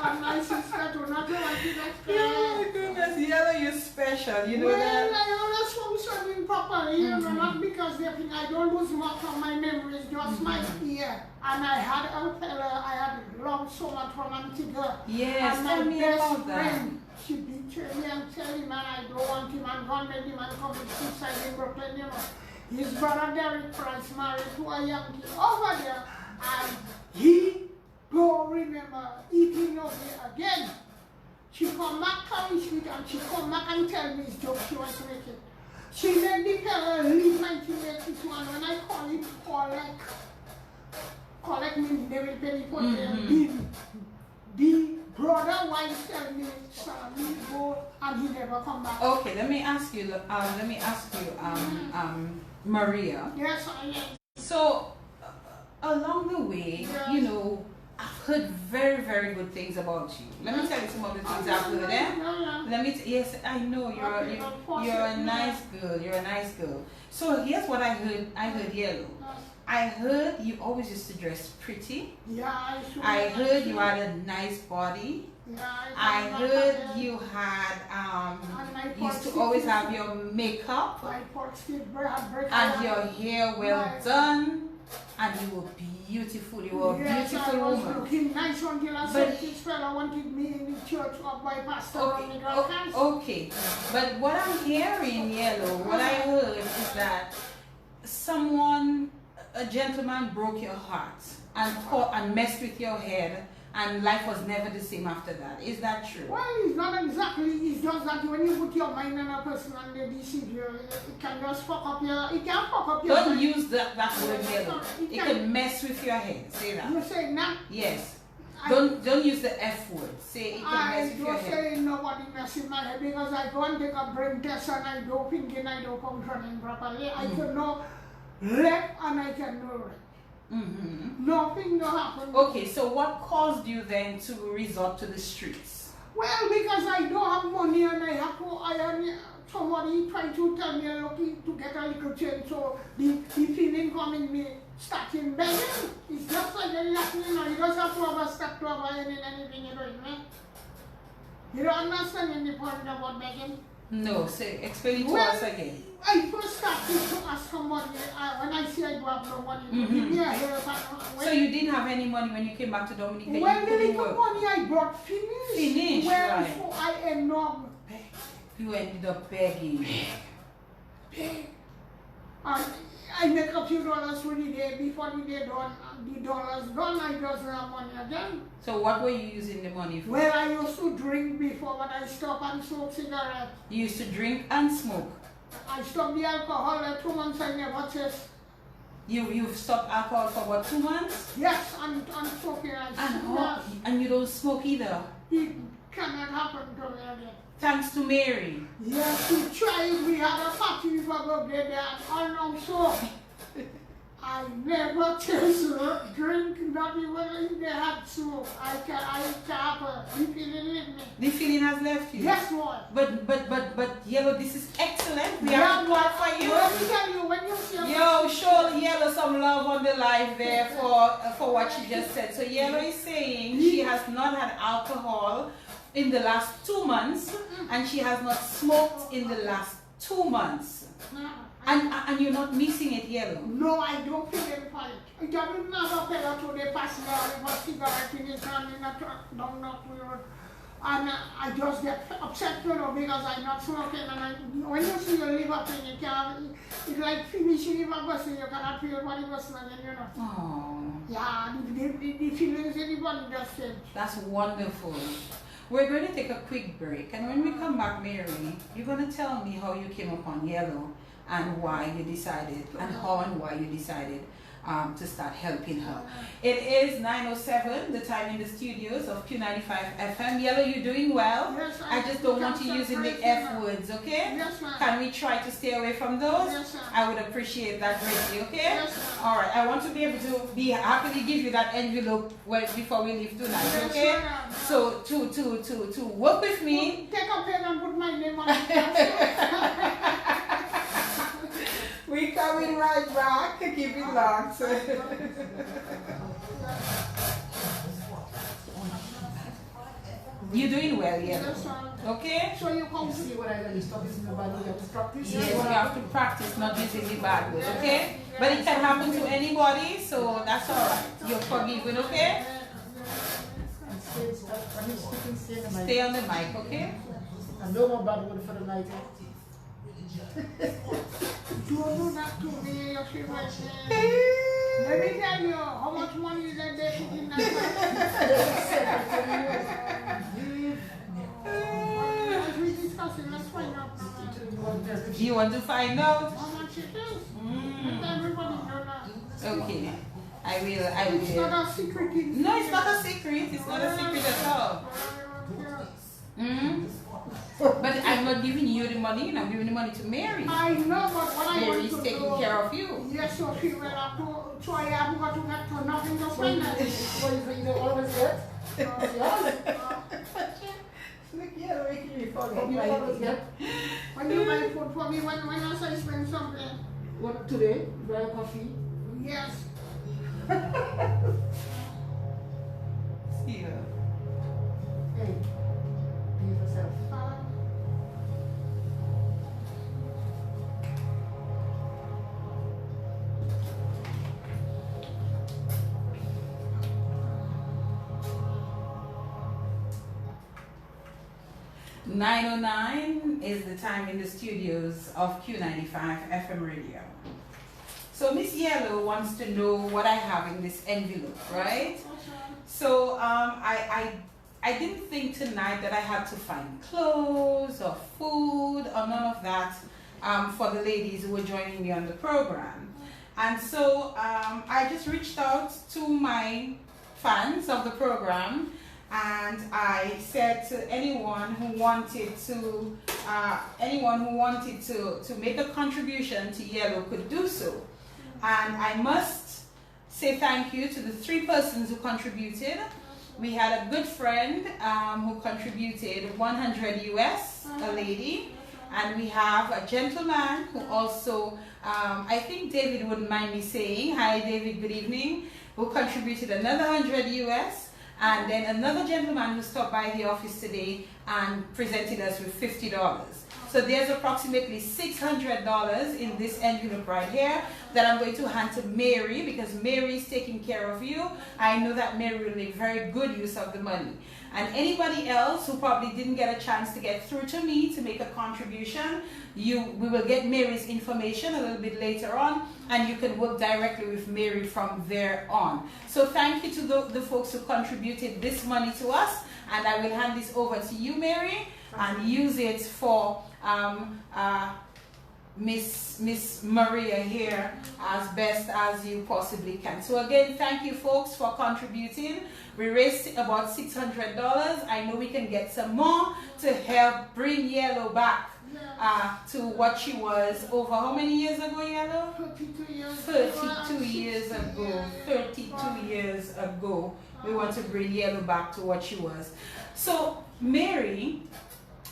And my sister do not want to Oh my goodness, Yellow, you're special, you know well, that? I always functioning properly, you know, not because they think I don't lose much of my memories, just my ear. And I had a fella I had loved so much from Antigua. Yes, and tell my me best about that. friend, she betrayed me and tell him, man, I don't want him and gone let him and commit suicide in Brooklyn, you know. His brother Derek Price married to a Yankee over there, and he don't remember eating of me again. She come back Curry Street and she come back and tell me his joke she was making. She made the fella leave 1981 when I call him collect me, they will pay me for the bill. The brother wife tell me, me go, and he never come back. Okay, let me ask you, Maria. Yes, I am. So, along the way, Yes. you know, I've heard very, very good things about you. Let me tell you some of the things I've heard. Yes, I know you're a nice girl. You're a nice girl. So here's what I heard. I heard Yellow. I heard you always used to dress pretty. Yeah, I heard you had a nice body. I heard you had used to always have your makeup and your hair well done, and you were beautiful. You were a beautiful I was woman. looking nice until I said this fella wanted me in the church of my pastor. Okay, but what I'm hearing, Yellow, what I heard is that a gentleman broke your heart and messed with your head, and life was never the same after that. Is that true? Well, it's not exactly. It's just that when you put your mind on a person and they deceive you, it can just fuck up your. It can fuck up your. Don't use that word, Yellow. It can mess with your head. Say that. You say nah. Yes. Don't use the F word. Say it can mess with your head. I don't say nobody mess in my head because I go and take a brain test and I don't think and I don't function properly. I can know left and I can know right. Nothing no happen. Okay, so what caused you then to resort to the streets? Well, because I don't have money and I have to somebody trying to tell me looking to get a little change, so the feeling coming me starting begging. It's just like anything, you know, you don't have to have a step to have anything you're doing, right? You don't understand any point about begging? No, say explain it to us again. I first started to ask for money when I say I do have no money. Give me a help. So you didn't have any money when you came back to Dominica? Well, the little money I brought finished. Finished, well, right. So I end up You ended up begging. And I make a few dollars for the day. Before the day done, the dollars gone, I just have money again. So what were you using the money for? Well, I used to drink before, but I stopped and smoke cigarettes. You used to drink and smoke? I stopped the alcohol like 2 months, I never test. You've stopped alcohol for what, 2 months? Yes, and smoking. And you don't smoke either? It cannot happen to me again. Thanks to Mary. Yes, we tried. We had a party for birthday there, and all so. I never taste drink, not even if they had smoke. I can't. The feeling leave me. The feeling has left you? Yes, Lord. But Yellow, this is excellent. We have to work for you. Let me tell you, when you see Yo, show Yellow some love on the live there for what she just said. So Yellow is saying she has not had alcohol in the last 2 months, and she has not smoked in the last 2 months. And you're not missing it, Yellow? No, I don't feel any fight. I don't know fella to the passenger with a cigarette in his hand in a truck down that road. And I just get upset, you know, because I'm not smoking. And when you see your liver thing, you can't, it's like finishing liver busting, you cannot feel what it was again, you know. Oh. Yeah, the feelings in the body just change. That's wonderful. We're going to take a quick break, and when we come back, Mary, you're going to tell me how you came upon Yellow and why you decided, and how and why you decided to start helping her. It is 9:07, the time in the studios of Q95 FM. Yellow, you're doing well. Yes, I just don't want you using the F words, okay? Yes, ma'am. Can we try to stay away from those? Yes, ma'am. I would appreciate that greatly, okay? Yes, ma'am. All right, I want to be able to happily give you that envelope before we leave tonight, Yes, okay? ma'am. So to work with me. Take a pen and put my name on it. We coming right back. Keep it locked. You're doing well, yeah. Yes, ma'am. Okay? So you come See what I stop using the body, you have to practice. Yes, you have to practice not using the bad words, okay? But it can happen to anybody, so that's alright. You're forgiven, okay? Stay on the mic, okay? And no more bad word for the night. Don't do that to me, your favorite. Let me tell you how much money is that they put in that As we discussing, let's find out now. You want to find out? How much it is? Let everybody know that. Okay. I will. It's not a secret. No, it's not a secret. It's not a secret at all. But I'm not giving you the money. I'm giving the money to Mary. I know, but what I want Mary's to taking do, care of you. yes, so she will have to, so I have got to get to nothing to spend it. What you think they always get? Yes. Look, yeah, making me forget. You always get? When you buy food for me, when I say spend something. What today? Buy a coffee? Yes. See you. Hey, be yourself. "9:09 is the time in the studios of Q95 FM radio. So Miss Yellow wants to know what I have in this envelope, right? So I didn't think tonight that I had to find clothes or food or none of that for the ladies who were joining me on the program. And so I just reached out to my fans of the program, and I said to anyone who wanted to make a contribution to Yellow could do so. And I must say thank you to the 3 persons who contributed. We had a good friend who contributed 100 US, a lady, and we have a gentleman who also, I think David wouldn't mind me saying, hi David, good evening, who contributed another 100 US, and then another gentleman who stopped by the office today and presented us with $50. So there's approximately $600 in this envelope right here that I'm going to hand to Mary, because Mary is taking care of you. I know that Mary will make very good use of the money. And anybody else who probably didn't get a chance to get through to me to make a contribution, we will get Mary's information a little bit later on, and you can work directly with Mary from there on. So thank you to the folks who contributed this money to us, and I will hand this over to you, Mary, and use it for Miss Maria here as best as you possibly can. So again, thank you folks for contributing. We raised about $600. I know we can get some more to help bring Yellow back to what she was over how many years ago, Yellow? 32 years. 32 years ago. 32 years ago. We want to bring Yellow back to what she was. So Mary,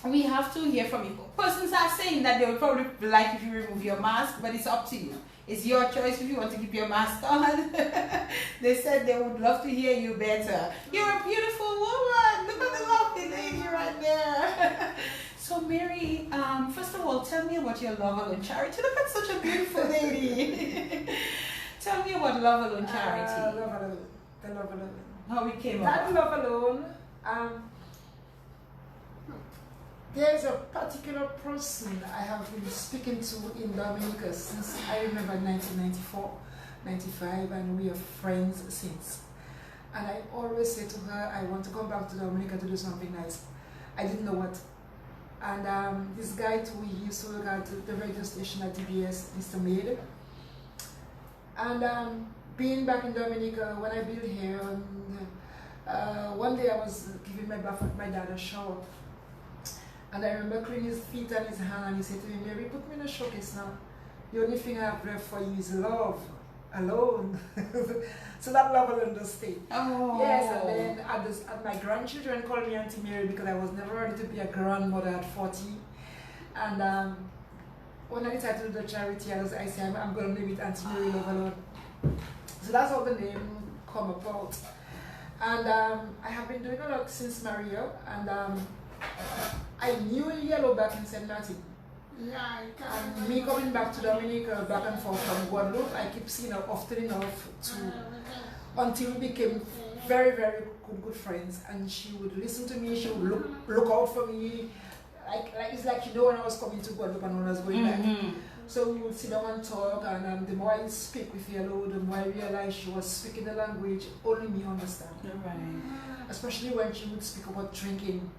we have to hear from you. Persons are saying that they would probably like if you remove your mask, but it's up to you. It's your choice if you want to keep your mask on. They said they would love to hear you better. You're a beautiful woman. Look at the lovely lady right there. So Mary, first of all, tell me about your Love Alone charity. Look at such a beautiful lady. Tell me about Love Alone charity. Love Alone. The Love Alone. How we came That up. Love Alone, there's a particular person I have been speaking to in Dominica since I remember 1994, 95, and we are friends since. And I always say to her, I want to come back to Dominica to do something nice. I didn't know what. And this guy too, he used to work at the radio station at DBS, Mr. Maid. And being back in Dominica, when I built here, one day I was giving my dad a shower. And I remember cleaning his feet and his hand, and he said to me, Mary, put me in a showcase now. The only thing I have left for you is love alone. So that love alone does stay. Oh. Yes, and then at my grandchildren called me Auntie Mary because I was never ready to be a grandmother at 40. And when I decided to do the charity, I said, I'm going to name it Auntie Mary Love Alone. So that's how the name come about. And I have been doing a lot since Maria, and I knew Yellow back in St. Martin. Yeah, And me coming back to Dominica, back and forth from Guadeloupe, I keep seeing her often enough until we became very, very good friends. And she would listen to me, she would look out for me. It's like, you know, when I was coming to Guadeloupe and when I was going back. So we would sit down and talk, and the more I speak with Yellow, the more I realized she was speaking the language only me understand. Right. Especially when she would speak about drinking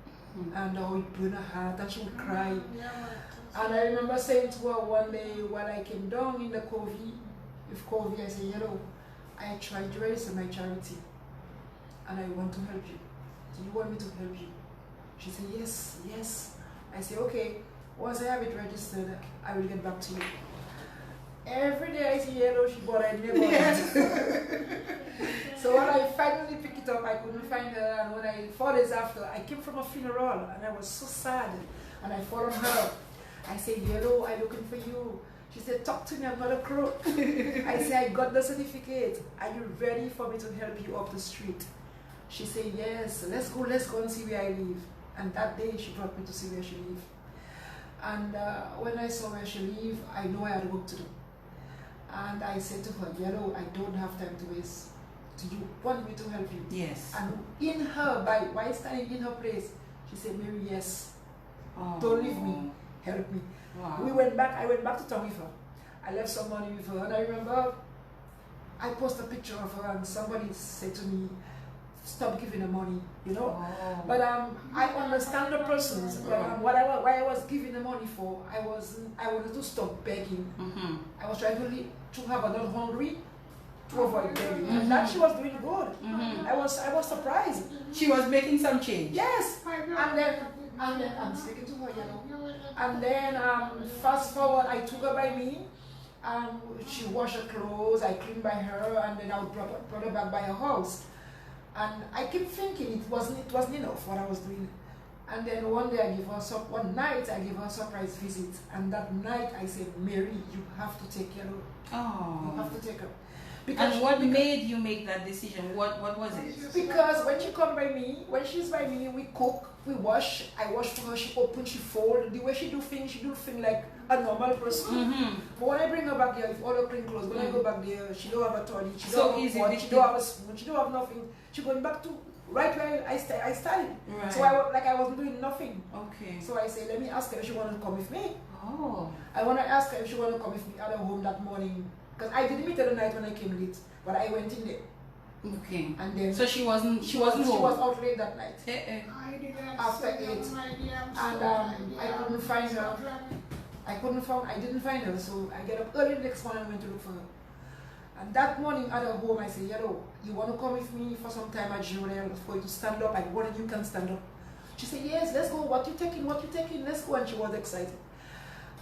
and how it blew her heart, and she would cry. And I remember saying to her one day when I came down in the COVID, I said, Yellow, I tried to register my charity and I want to help you. Do you want me to help you? She said, yes, yes. I said, okay, once I have it registered, I will get back to you. Every day I see yellow, she bought it, never So when I finally picked it up, I couldn't find her, and when 4 days after, I came from a funeral, and I was so sad, and I followed her. I said, yellow, I'm looking for you. She said, talk to me, I'm not a crook. I said, I got the certificate. Are you ready for me to help you up the street? She said, yes, let's go and see where I live. And that day, she brought me to see where she lived. And when I saw where she lived, I know I had work to do. And I said to her, yellow, I don't have time to waste. Do you want me to help you? Yes. And in her, by standing in her place, she said, Mary, yes. Oh. Don't leave me. Help me. Wow. I went back to town with her. I left some money with her, and I remember I posted a picture of her, and somebody said to me, stop giving her money, you know. Oh. But I understand the persons. But what I was giving the money for, I wanted to stop begging. Mm-hmm. I was trying to have her not hungry, to avoid begging, and that she was doing good. Mm-hmm. I was surprised. She was making some change. Yes, and then I'm speaking to her, you know. And then fast forward, I took her by me. She washed her clothes, I cleaned by her, and then I brought her back by her house. And I kept thinking it wasn't enough what I was doing. And then one night I gave her a surprise visit. And that night I said, Mary, you have to take care of her. Oh. You have to take her. And what made you make that decision? What was it? Because when she's by me, we cook, we wash. I wash for her, she open, she fold. The way she do things like a normal person. Mm-hmm. But when I bring her back here, with all her clean clothes, when I go back there, she don't have a toilet, she So don't have a pot, she don't have a spoon, she don't have nothing. She going back to right where I started. Right. So I wasn't doing nothing. Okay. So I say, let me ask her if she want to come with me. Oh. I want to ask her if she want to come with me at her home that morning. Because I didn't meet her the night when I came late, but I went in there. Okay. And then so she wasn't home. She was out late that night. After 8. And I couldn't find her. I didn't find her, so I get up early the next morning and went to look for her. And that morning at her home, I said, yellow, you want to come with me for some time at Jurel for you to stand up? I wanted you can stand up. She said, yes, let's go. What you taking? Let's go. And she was excited.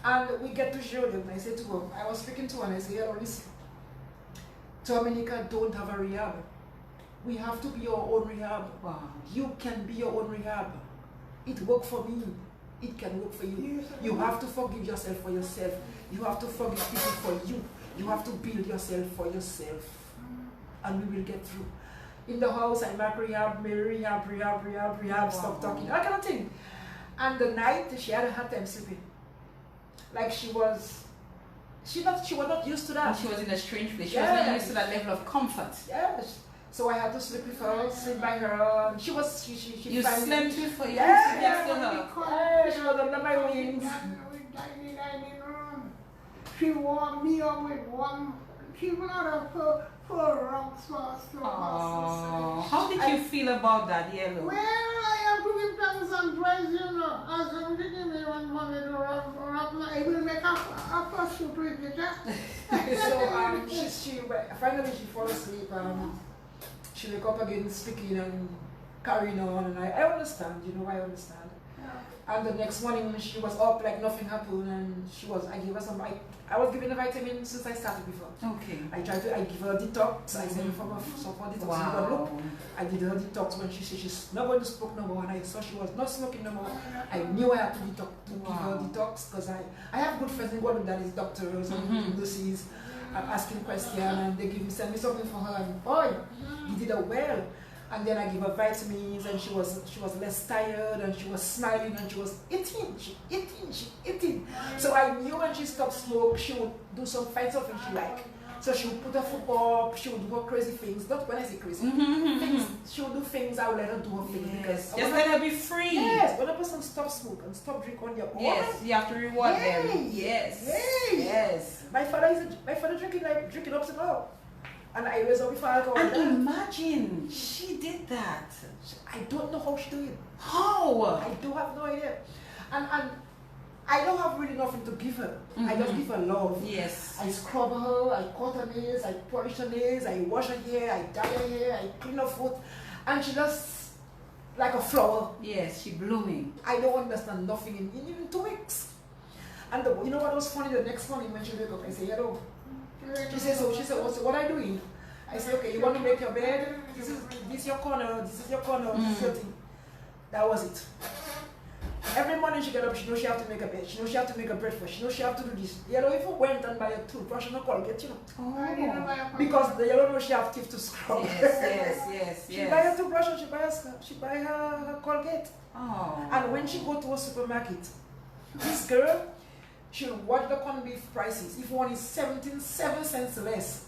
And we get to Jurel, and I said to her, I was speaking to her, and I said, yellow, listen, Dominica don't have a rehab. We have to be our own rehab. Wow. You can be your own rehab. It worked for me. It can work for you. You have to forgive yourself for yourself. You have to forgive people for you. You have to build yourself for yourself. And we will get through. In the house, I make rehab, rehab, stop talking, that kind of thing. And the night, she had a hard time sleeping. Like she was not used to that. And she was in a strange place. She was not used to that level of comfort. Yes. So I had to sleep with her, sleep by her. She You slept with her? Yeah, next to her? Yeah, she was under my wings. She warmed me up with warm. She brought up her rocks for us to Oh, how did you feel about that, Yellow? Well, I have to give thanks and praise, you know. As I'm giving me one money to rub, I will make a pursuit with it. So she finally she fall asleep. She wake up again speaking and carrying on, and I understand, you know, I understand. Yeah. And the next morning she was up like nothing happened, and I gave her some. I was giving her vitamins since I started with her. Okay. I give her a detox. I sent her for detox. Wow. Look, I did her detox when she said she's not going to smoke no more, and I saw she was not smoking no more. I knew I had to give her detox because I have good friends in Guadeloupe that is doctors and nurses. I'm asking questions and they send me something for her, and boy, he did her well. And then I give her vitamins, and she was less tired, and she was smiling, and she was eating. So I knew when she stopped smoke, she would find something she liked. So she would put her foot up, she would do her crazy things. Not when I say crazy. Things, she would do things, I would let her do her things. Because just let her be free. Yes, when a person stops smoke and stop drink on your own. Yes, you have to reward them. Yes. Yes. My father drinking up to now. And I raised up before alcohol. And imagine, she did that. I don't know how she did it. How? I do have no idea. And I don't have really nothing to give her. I just give her love. Yes. I scrub her, I cut her nails, I polish her nails, I wash her hair, I dye her hair, I clean her foot, and she just like a flower. Yes, she blooming. I don't understand nothing in even 2 weeks. And you know what was funny? The next morning when she wake up, I say, hello. She said, what are you doing? I say, okay, you want to make your bed? This is your corner, this is your corner, this is your thing. That was it. Every morning she get up, she knows she have to make a bed, she knows she have to make a breakfast, she knows she have to do this. Yellow even went and buy a toothbrush and a Colgate, you know. Oh. Because the yellow knows she have teeth to scrub. Yes. She buy a toothbrush and she buy her Colgate. Oh. And when she go to a supermarket, this girl, she'll watch the corned beef prices. If one is 7 cents less,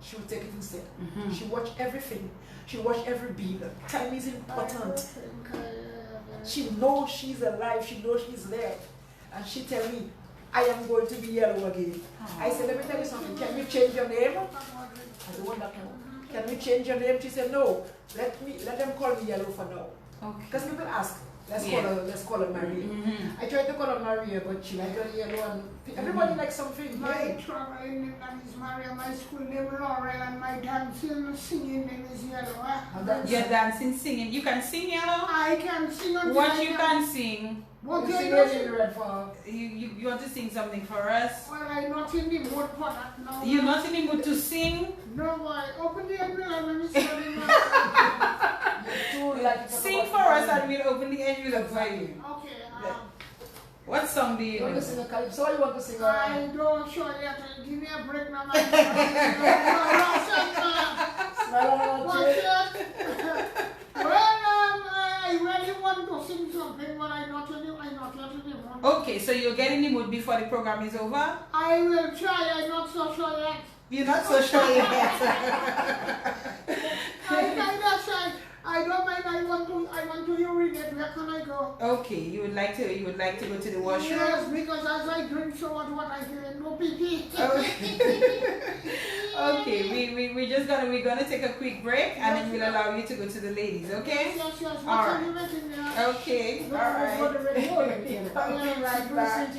she will take it instead. She watch everything. She watch every bill. Time is important. She knows she's alive. She knows she's there. And she tell me, I am going to be yellow again. I said, let me tell you something. Can you change your name? I said, what that can you change your name? She said, no. Let them call me yellow for now. Okay. Because people ask, let's call her Maria. I tried to call her Maria, but she liked her yellow, and everybody likes something. My traveling name is Maria, my school name Laurel, and my dancing, singing name is Yellow. You're dancing, singing. You can sing, Yellow? I can sing until What you can sing? What You you sing can in red for You want to sing something for us? Well, I'm not in the mood for that now. You're not in the mood to sing? No, boy. Open the envelope and let me study Sing for us and we'll open the envelope for you. Okay. What song do you You want know? to sing a calypso or you want to sing I a... don't show yet. Give me a break now, man. What's it? Well, I really want to sing something, but I'm not in the mood. Okay, so you'll get in the mood before the program is over? I will try. I'm not so sure yet. You're not so sure yet. I'm kind of shy. I don't mind. I want to urinate. Where can I go? Okay, you would like to go to the washroom? Yes, because as I drink so much water, I feel no pee. Okay, we're gonna take a quick break and then we'll allow you to go to the ladies, okay? Yes. What All are right. you making there? Okay, alright. Coming right back.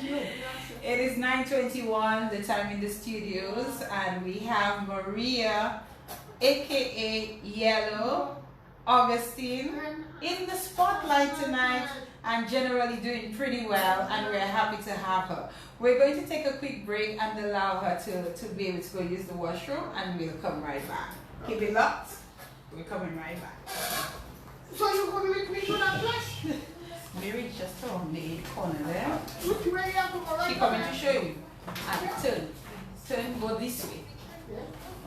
It is 9:21, the time in the studios, and we have Maria, aka Yellow, Augustine, in the spotlight tonight, and generally doing pretty well, and we're happy to have her. We're going to take a quick break and allow her to be able to go use the washroom, and we'll come right back. Keep it locked. We're coming right back. So you're going to let me to that place? Mary's just around the corner there. Which way you have to go? She's coming to show you. And turn, go this way.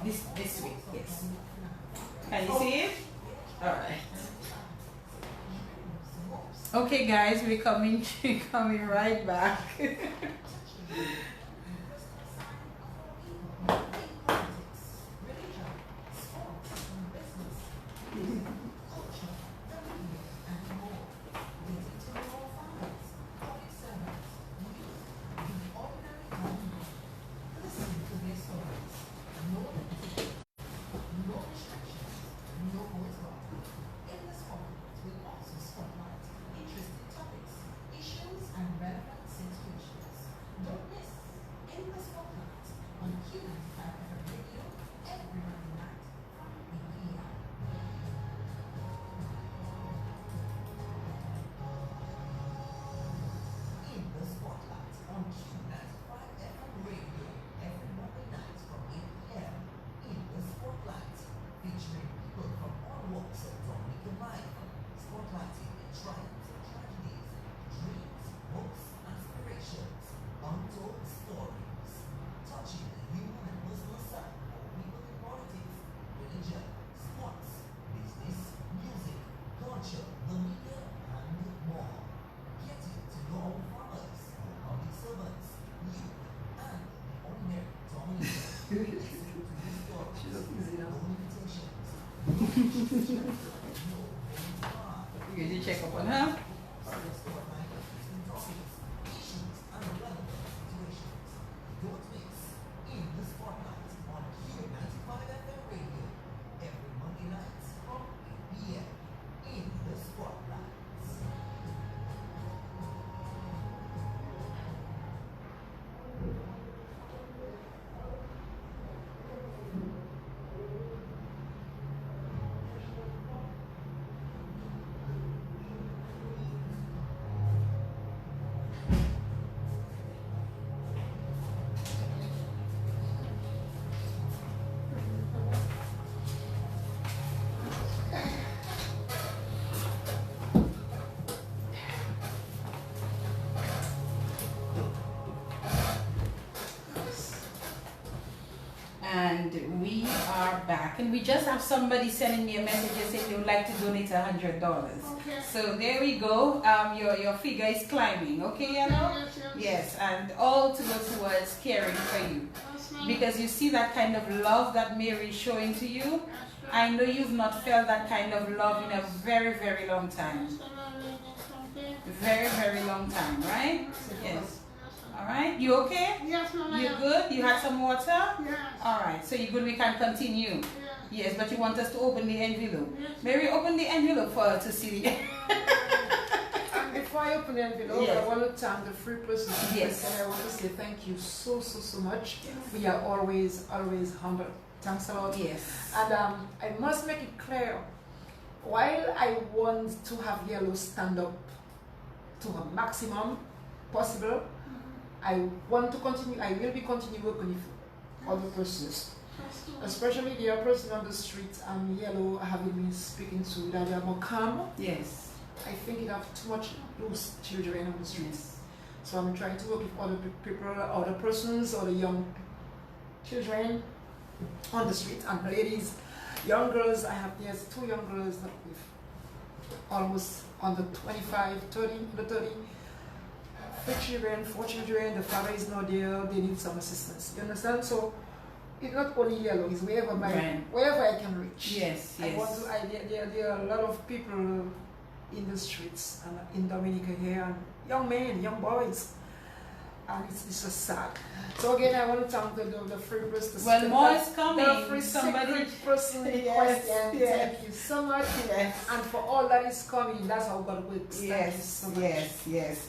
This way, yes. Can you see it? Alright. Okay guys, we're coming right back. You need to check up on her. And we are back, and we just have somebody sending me a message saying they would like to donate $100. Okay. So there we go. Your figure is climbing. Okay, you know. Yes, and all to go towards caring for you, because you see that kind of love that Mary is showing to you. I know you've not felt that kind of love in a very, very long time. Very, very long time, right? Yes. All right, you okay? Yes, Mama. You good? You had some water? Yes. All right, so you good? We can continue. Yes, but you want us to open the envelope. Yes. Mary, open the envelope for her to see. And before I open the envelope, Yes. I want to thank the free person. Yes. And I want to say thank you so much. Yes. We are always humble. Thanks a lot. Yes. And I must make it clear, while I want to have Yellow stand up to a maximum possible, I want to continue, I will be continue working with other persons. Especially the other person on the street and Yellow having been speaking to, that they are more calm. Yes. I think you have too much loose children on the streets. So I'm trying to work with other people, other persons, other young children on the street, and ladies, young girls. There's 2 young girls that with almost under 25, 30, under 30. 3 children, 4 children, the father is not there, they need some assistance. You understand? So it's not only Yellow, it's wherever wherever I can reach. Yes, yes. There are a lot of people in the streets and in Dominica here, and young men, young boys. And it's just sad. So again, I want to thank the free person. Well, more is coming. The free Somebody person request. Thank you so much. Yes. And for all that is coming, that's how God works. Yes, thank you so much. yes.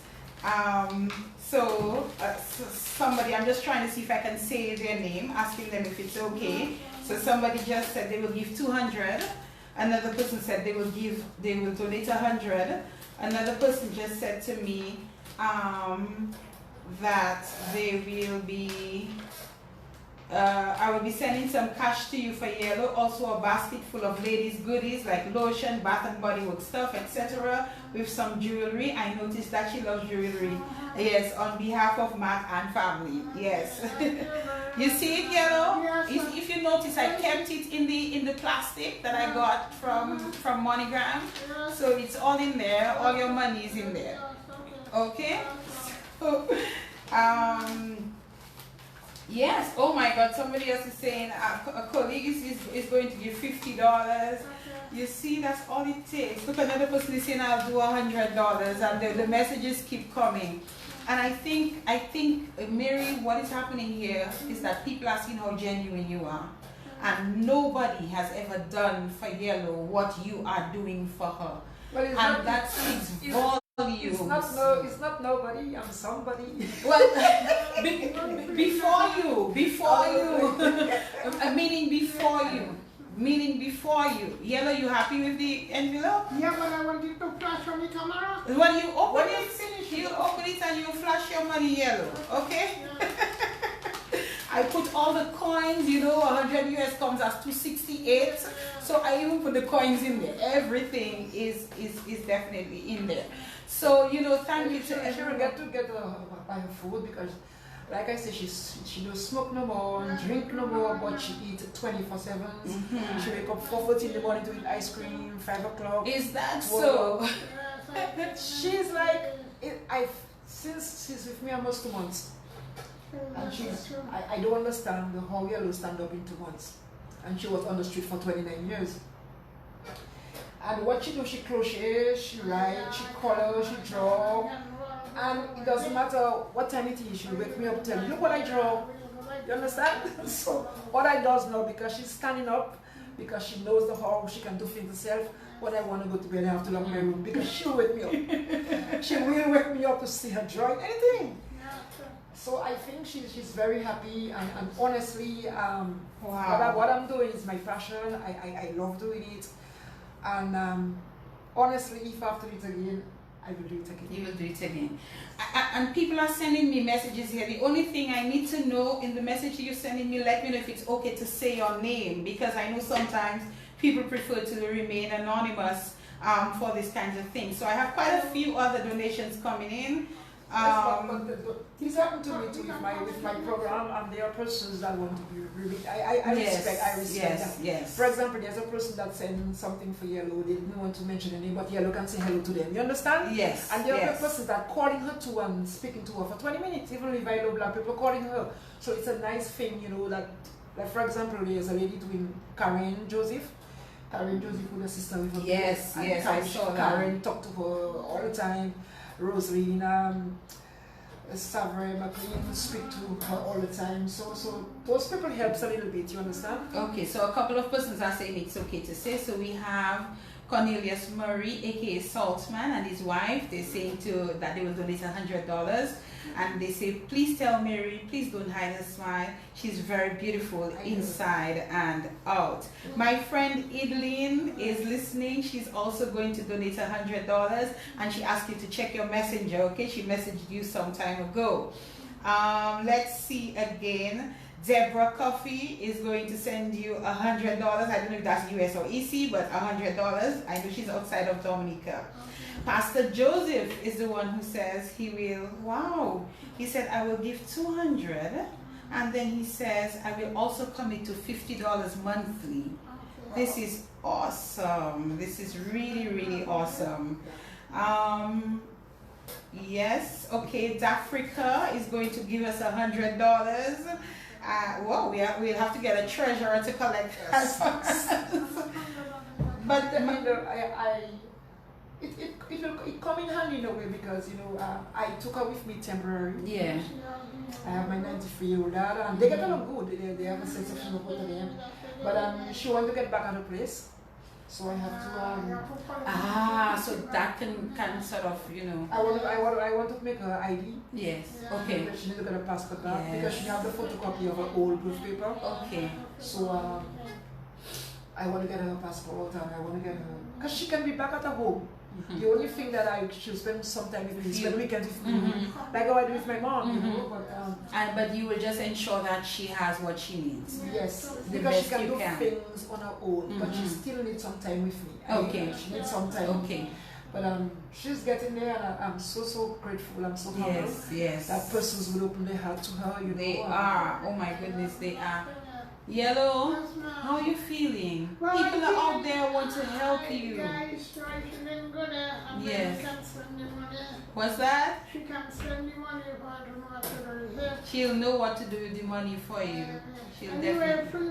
So somebody, I'm just trying to see if I can say their name, asking them if it's okay. So somebody just said they will give 200. Another person said they will donate 100. Another person just said to me that they will be, I will be sending some cash to you for Yellow, also a basket full of ladies' goodies like lotion, bath and body work stuff, etc. with some jewelry. I noticed that she loves jewelry. Yes, on behalf of Matt and family. Yes. You see it, Yellow? Yes. If you notice, I kept it in the plastic that I got from MoneyGram. So it's all in there. All your money is in there. Okay? So, yes, oh my God, somebody else is saying a colleague is going to give $50. You see, that's all it takes. Look, another person is saying I'll do $100, and the messages keep coming. And I think, Mary, what is happening here is that people are seeing how genuine you are. And nobody has ever done for Yellow what you are doing for her. Well, and that speaks volumes. It's not nobody, I'm somebody. Well, before you, meaning before you. Yellow, you happy with the envelope? Yeah, but I want it to flash on the camera. When you open it, you open it and you flash your money Yellow, okay? I put all the coins, 100 US comes as 268. So I even put the coins in there. Everything is definitely in there. So, thank you to everyone. She will get to buy her food, because, like I said, she don't smoke no more, drink no more, but she eats 24/7. She wake up 4:40 in the morning to eat ice cream, 5 o'clock. Is that so? She's like, since she's with me almost 2 months. And I don't understand how Yellow stand up in 2 months. And she was on the street for 29 years. And what she do, she crochet, she write, she color, she draw. And it doesn't matter what time it is, she'll wake me up and tell me, look what I draw. You understand? So what I does now, because she's standing up, because she knows how she can do things herself, when I want to go to bed, I have to lock my room, because she'll wake me up. She will wake me up to see her drawing anything. So I think she's very happy, and honestly, wow. What I'm doing is my passion. I love doing it. And honestly, if I have to do it again, I will do it again. You will do it again. And people are sending me messages here. The only thing I need to know in the message you're sending me, let me know if it's okay to say your name, because I know sometimes people prefer to remain anonymous for these kinds of things. So I have quite a few other donations coming in. This happened to me too with my program, and there are persons that want to be really. I respect that. Yes. For example, there's a person that sent something for Yellow. They didn't want to mention the name, but Yellow can say hello to them. You understand? Yes. And there are persons that calling her to and speaking to her for 20 minutes. Even if I know black people calling her, so it's a nice thing, you know. That, like for example, there's a lady doing Karen Joseph. Karen Joseph with a sister with her. Yes, I saw that. Karen talked to her all the time. Rosaline, Savre McLean speak to her all the time. So those people helps a little bit, you understand? Okay, so a couple of persons are saying it's okay to say. So we have Cornelius Murray, aka Saltman, and his wife. They're saying that they will donate $100. And they say, please tell Mary, please don't hide her smile. She's very beautiful inside and out. My friend Idlin is listening. She's also going to donate $100, and she asked you to check your messenger, okay? She messaged you some time ago. Let's see again. Deborah Coffee is going to send you $100. I don't know if that's US or EC, but $100. I know she's outside of Dominica. Pastor Joseph is the one who says he will, wow, he said, I will give $200, and then he says, I will also commit to $50 monthly. This is awesome. This is really, really awesome. Yes, okay, Dafrica is going to give us $100. Well, we'll have to get a treasurer to collect that. But it come in handy in a way because, you know, I took her with me temporarily. Yeah. I have my 93-year-old daughter, and they get along good. They have a sense of humor both of them. But she wants to get back at her place, so I have to. So that can sort of, you know. I want to make her ID. Yes. Okay. She needs to get a passport back because she have the photocopy of her old birth paper. Okay. So I want to get her a passport, and I want to get her because she can be back at her home. Mm-hmm. The only thing that she'll spend some time with me, spend weekends with me, like how I do with my mom, you know. But you will just ensure that she has what she needs. Yes, because she can do things on her own, but she still needs some time with me. Okay. She needs some time. Okay. But she's getting there, and I'm so grateful. I'm so humbled. Yes. That persons will open their heart to her. You know. They are. Oh my goodness, they are. Yellow, how are you feeling? People are out there want to help you. Yes. What's that? She can spend the money if I don't know what to do. She'll know what to do with the money for you. She'll definitely.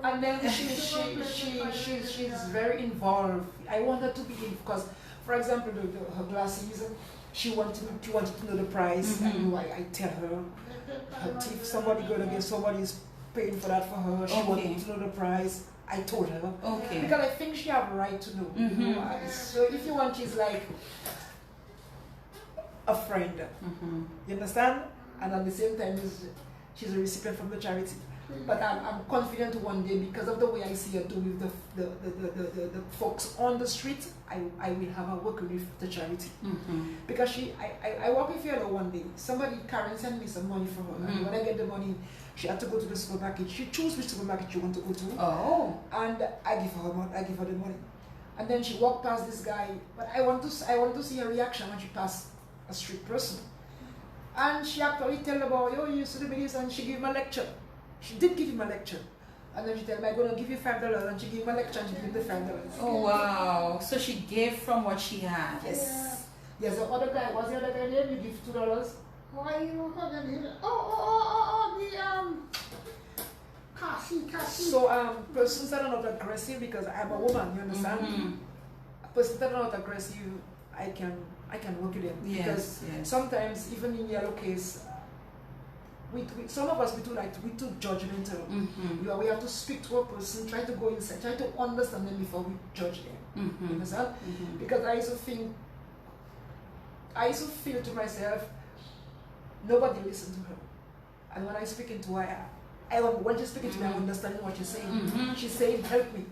And then she's very involved. I want her to be in because, for example, her glasses. She wanted to know the price. I tell her if somebody gonna get somebody's paying for that for her. She wanted to know the price. I told her. Okay. Because I think she have a right to know. You know? So if you want, she's like a friend. You understand? And at the same time, she's a recipient from the charity. But I'm confident one day because of the way I see her do with the folks on the street, I will have her working with the charity. Because I work with her one day. Karen sent me some money from her. And when I get the money, she had to go to the supermarket. She chose which supermarket she want to go to. Oh. And I give her the money. And then she walked past this guy. But I want to see her reaction when she passed a street person. And she actually tell about, you used to do this, and she gave him a lecture. She did give him a lecture. And then she told me, I'm going to give you $5. And she gave him a lecture and she gave him the $5. Oh, wow. So she gave from what she had. Yes. Yes, the other guy, what's the other guy name? You give $2. Why you forgetting it? Cassie. So, persons that are not aggressive, because I'm a woman, you understand? Persons that are not aggressive, I can work with them. Yes, because sometimes, even in Yellow case, some of us, we too judgmental. We have to speak to a person, try to go inside, try to understand them before we judge them. You understand? Because I used to feel to myself, nobody listened to her. And when I speak to her, when she's speaking to me, I'm understanding what she's saying. She's saying, help me.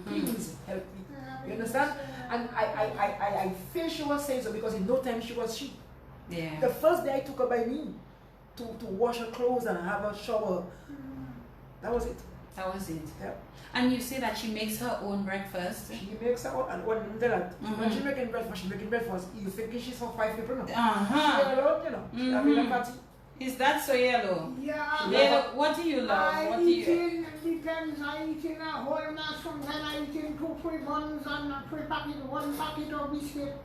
Please help me. You understand? And I feel she was saying so because in no time she was she. Yeah. The first day I took her by me to wash her clothes and have her shower. That was it. That was it. Yep. And you say that she makes her own breakfast. She makes her own, and when she's making breakfast, you think she's for 5 people now. She's alone, you know. She's having a party. Is that so yellow? Yeah. Yellow, what do you love? I What do eat you... in, depends, I eat in a whole mass, sometimes I eat in 2 free buns and 1 packet of biscuit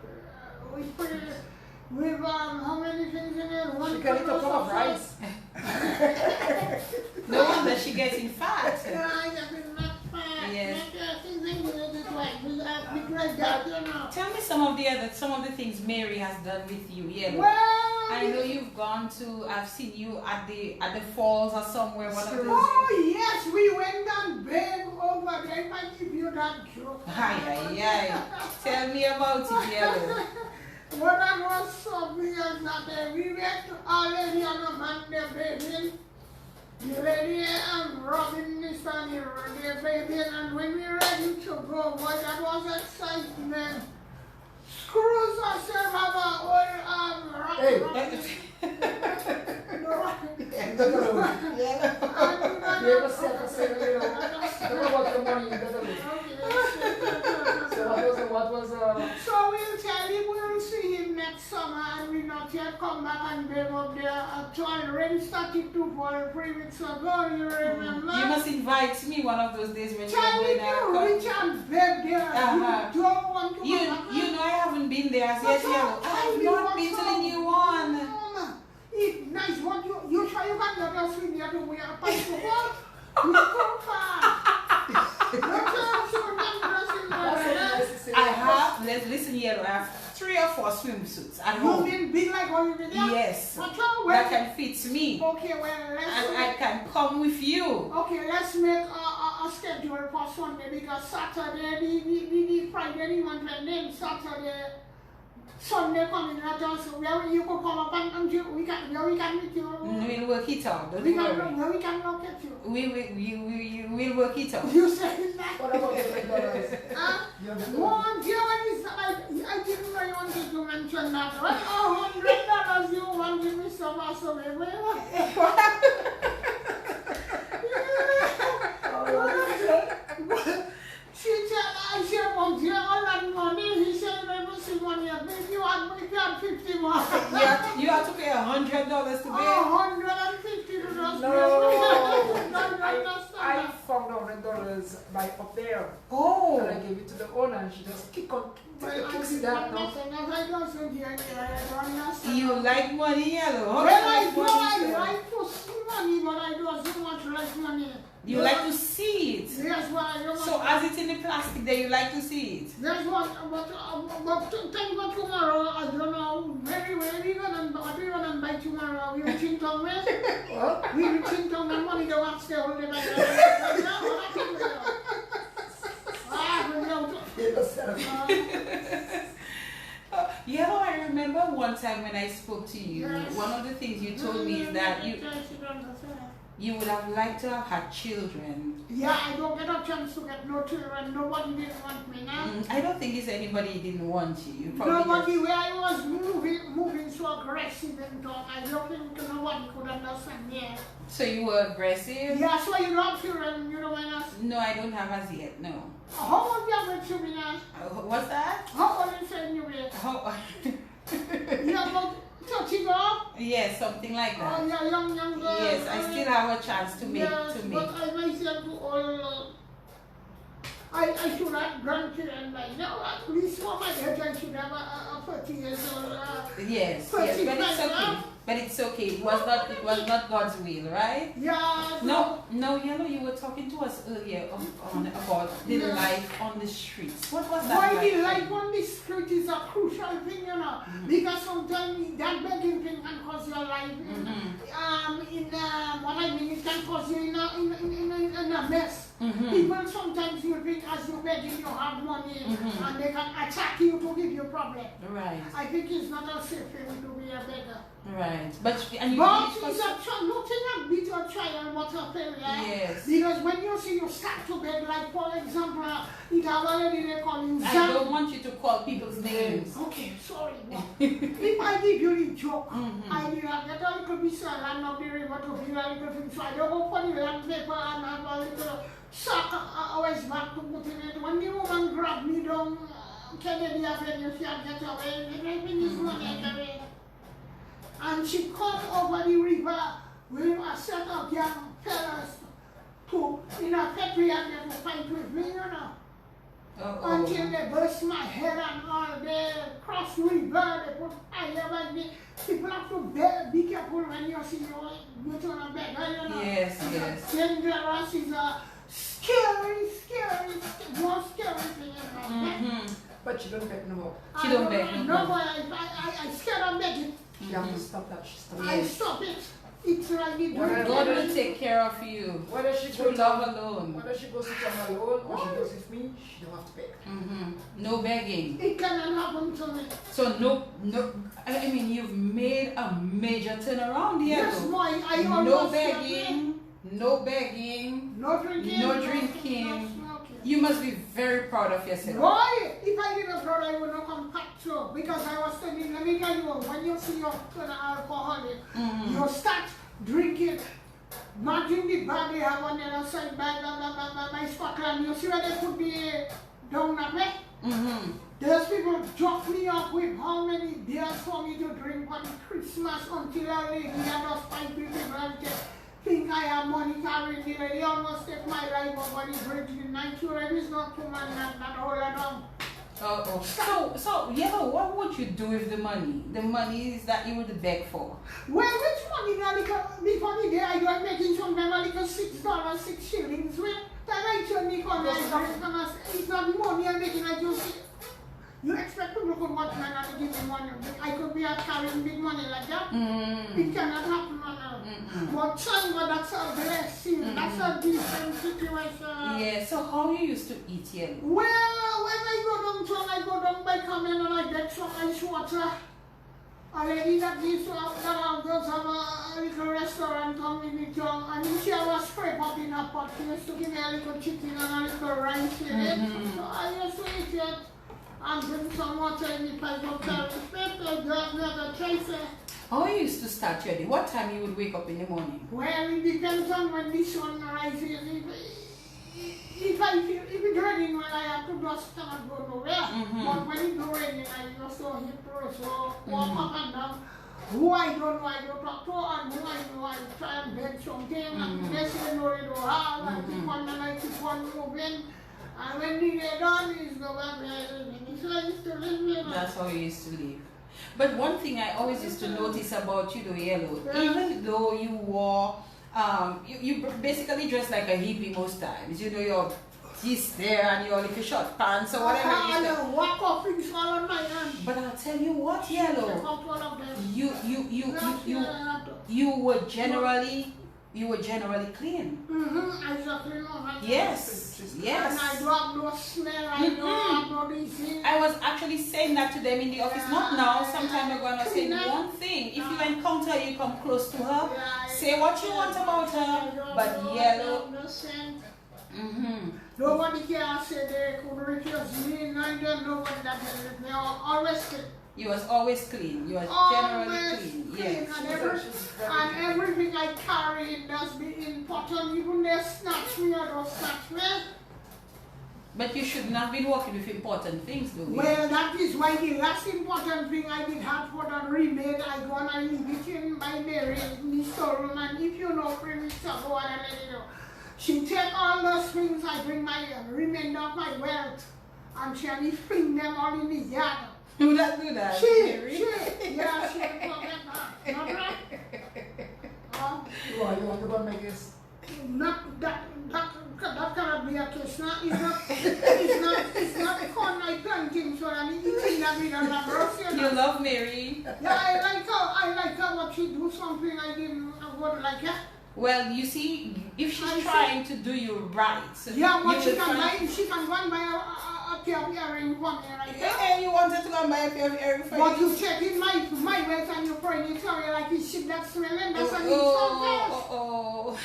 with how many things in it? She can eat a cup of rice. No wonder she getting fat. Yeah, I get not fat. Yes. Tell me some of the things Mary has done with you, Yellow. Well, I know you've gone to. I've seen you at the falls or somewhere. One of those. oh yes, we went and bathed over there. If I give you that joke. Aye. Tell me about it, Yellow. What I was so big as that we went already on a Monday bathing. The lady and Robin this and the bathing, and when we ready to go, boy, that was excitement. Screws ourselves have our own rock. Hey. So we'll tell him we'll see him next summer, and we not yet come back and bring up there. Actual rain started to fall 3 weeks ago, you remember? You must invite me one of those days when you're Tell going me out. you reach and beg there. You don't want to You come back. know I haven't been there as yet, Yellow. I've not been to the new one. It's nice. What you try you can let us in there to wear a pipe of what? You come fast. I have, listen, Yellow, I have 3 or 4 swimsuits at home. You mean big like all you did? Yes. That That can fit me. Okay, well, let's And I can come with you. okay, let's make a schedule for Sunday because Saturday, the Friday, the month, and then Saturday, Sunday coming at us. Where you could come up and we can meet you. We'll work it out. Don't We worry. can we can locate you. We'll work it out. You say that? What about $7? One, dear, I didn't know you wanted to mention that. What? $100 you want to give me some or something. I said, well, dear, all that money. He said, let me see money. If you had 50 more. You have to pay $100 to pay. $150 to just I found $100 by up there. Oh. And I gave it to the owner, and she just kicks it out now. You like money, Yellow? How Well, do you like money? I like to see money, but I don't so much like money. You like to see it. Yes, but I don't So as it's in the plastic there, you like to see it. That's what, but thank God tomorrow, I don't know, very well, what we gonna buy tomorrow? We reaching town, What? we reaching town, and money don't want to stay all day back. Yellow, I remember one time when I spoke to you, Yes. one of the things you told me is that you would have liked to have had children. Yeah, I don't get a chance to get no children. Nobody didn't want me now. I don't think it's anybody who didn't want you. You probably Nobody, where I was moving so aggressive and talk, I don't think nobody could understand me. So you were aggressive? Yeah, so you don't have children, you know when I... No, I don't have as yet, no. How old you have to be now? What's that? How old you saying you be? How? You about 30 girl? Yes, something like that. Oh, yeah, young girl. Yes, I still have a chance to make. Yes, but I myself do all... I should have grandchildren by now. At least for my age, I should have a 30 years old. Yes, but it's okay. But it's okay. It was not God's will, right? Yeah. No, you were talking to us earlier about the life on the streets. What was that? Why the life on the street is a crucial thing, you know, because sometimes that begging thing can cause your life. What I mean, it can cause you in a mess. People sometimes you think as you're begging you have money and they can attack you to give you a problem. Right. I think it's not a safe thing to be a beggar. Right. But it's nothing a bit of trial but a failure. Yes. Because when you see you start to beg, like for example, it have already they call you I don't want you to call people's names. Okay, sorry. If I give you the joke, I will get a little bit east land of the river to build a little thing. So I don't go for the land paper and have a little sack always back to put in it. When the woman grabbed me down, Kennedy Avenue, she had get away, everything is money away. And she come over the river with a set of young fellas to, in a petri and they to fight with me, you know. Until they burst my head and all, they cross the river, they put fire by me. People have to be careful when you see you go to a beggar, you know. Yes, yes. Dangerous is a scary, more scary thing in my head. But she don't beg no more. She don't beg no No, more. I scared of begging. She have to stop that. She stop. I stop it. It's like it. God will take care of you. Whether she Through goes love alone. Whether she goes with them alone or she goes with me, she don't have to beg. No begging. It cannot happen to me. So no. I mean, you've made a major turnaround here. Yes, though. boy. I No almost begging. No begging. no drinking. No No drinking. smoking. You must be very proud of yourself. Boy, if I didn't proud, I would not come back to because I was telling, let me tell you, when you see your turn alcoholic, you start drinking. Imagine the bar they have on the other side by Scotland. You see where they put the down at me? There's people drop me up with how many beers for me to drink on Christmas until I leave. I just fight with people and think I have money carrying the lady. Almost take my life over the bridge in night. Sure, it is not too much, not all along. So, what would you do with the money? The money is that you would beg for. Well, which money now? Before the day I was making sometimes a little $6, 6 shillings. Well, that I told me, it's not money I'm making, I just. You expect people could watch me and to give me money. I could be carrying big money like that. It cannot happen now. But thank God that's a blessing. That's a different situation. Yeah, so how you used to eat here? Well, when I go downtown, I go down by coming and I get some ice water. A lady that used to have a little restaurant come in the town, and she was scrape up in her pot. She used to give me a little chicken and a little rice in it. So I used to eat it. And drink some water in the pipe of the tracer. How you used to start your day? What time you would wake up in the morning? Well, it depends on when the sun rises. If it's raining, well, I have to just cannot go nowhere. But when it's not raining, I just so hit road, so walk up and down. Who I don't know, I don't talk to, and who I know, I try and beg something, and they say no, they don't have, and keep on and I keep on moving. And when the day done, it's go back there. So I used to live here. That's how you used to live. But one thing I always used to notice about you, though, Yellow, even though you wore, you basically dress like a hippie most times. You know, your this there and your little short pants or whatever. I walk off things all on my hand. But I'll tell you what, Yellow, you were generally clean. Exactly. Yes. And I don't have no smell, I don't have no disease. I was actually saying that to them in the office, not now, some time ago, and I said one thing, if you encounter her, you come close to her, say what you want about her, but Yellow. Nobody can say they could refuse me, and I don't know what that is. They are always clean. You was always clean. You was generally clean. Yes. And everything I carry does be important. Even they snatch me or don't snatch me. But you should not be working with important things, though. Well, that is why the last important thing I did have for the remade, I go and I leave it in my Mary in the storeroom. And if you know, bring it to go and let it know. She take all those things, I bring my remainder of my wealth, and she only fling them all in the yard. Do that. She, yeah, she will forget that. Not right? You want to go and make this? Not that cannot be a case. It's not fun. I planting so I mean eating that with a grocery. You love Mary. Yeah, I like her what she do something I didn't would like her. Well, you see, if she's trying to do you right, yeah, what she can go and buy a pair of earrings for me right there. Hey, you wanted to go and buy a pair of earrings for but you? you check in my waist and you bring it sorry like you shit that smelling. That's what Oh.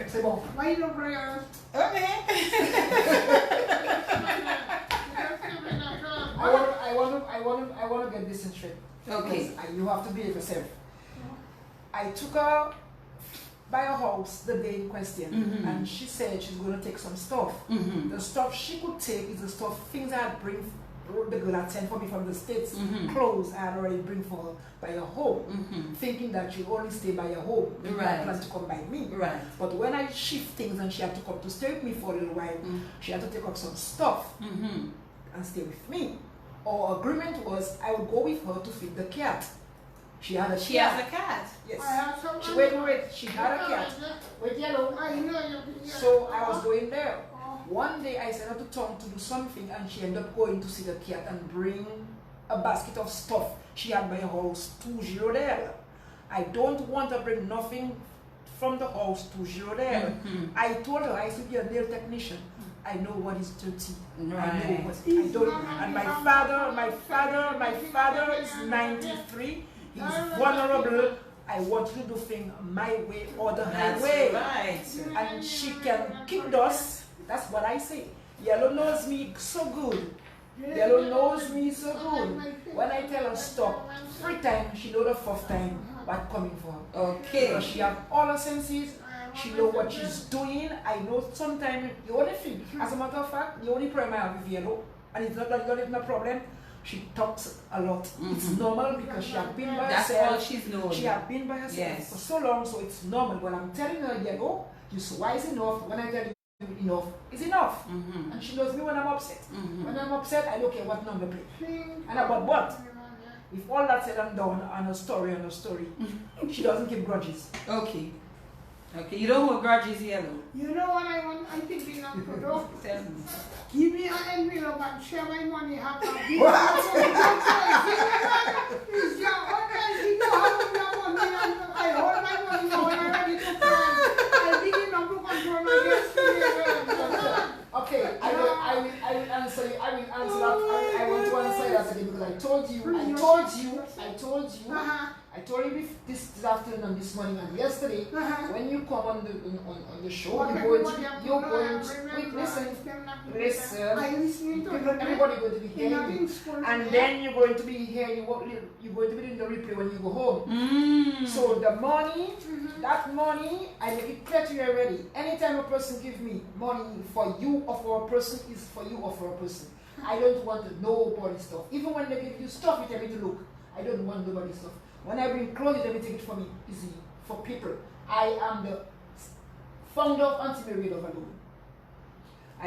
C'est bon. Why you don't bring her? Okay. I want to get this in straight. Okay. You have to be yourself. I took her by her house the day in question, and she said she's going to take some stuff. The stuff she could take is the stuff, things I had bring, the girl had sent for me from the States, clothes I had already bring for her by her home, thinking that she'll only stay by her home, did not plan to come by me. But when I shift things and she had to come to stay with me for a little while, she had to take up some stuff and stay with me. Our agreement was I would go with her to feed the cat. She had a cat. She has a cat? Yes. Wait. She had a cat. With yellow. So I was going there. One day I sent her to town to do something, and she ended up going to see the cat and bring a basket of stuff she had by her house 20 there. I don't want to bring nothing from the house 20 there. I told her I should be a nail technician. I know what is dirty. I know what I don't. And my father is 93. He's vulnerable. I want you to do things my way or the highway. Right. And she can kick dust. That's what I say. Yellow knows me so good. Yellow knows me so good. When I tell her stop, 3 times, she know the 4th time what coming for her. Okay. Because she have all her senses. She know what she's doing. I know sometimes the only thing, as a matter of fact, the only problem I have with Yellow, and it's not even a problem, she talks a lot. It's normal because she has been by herself. That's all she's known. She has been by herself for so long, so it's normal. When I'm telling her, Yellow, you're wise enough. When I tell you enough is enough. And she knows me when I'm upset. When I'm upset, I don't care what number play. And about what? If all that's said and done on a story, she doesn't keep grudges. Okay. Okay, you don't hold grudges, Yellow. You know what I want? I think we have to do. Tell me. Give me an envelope and share my money half a bit. It's your honest, you know how much your money and I hold my money now and I'm ready to plan. I didn't know to control my destiny. Okay, I will answer you. I will answer that. I want to answer that again because I told you this afternoon and this morning and yesterday when you come on the show, you're going to listen. Everybody going to be hearing you, and then you're going to be here. You're going to be doing the replay when you go home. So the money, that money, I make it clear to you already. Anytime a person gives me money for you or for a person is for you or for a person. I don't want nobody stuff. Even when they give you stuff, you tell me to look. I don't want nobody stuff. When I bring clothes, they take it for me. Easy for people. I am the founder of Anti-Married Overload.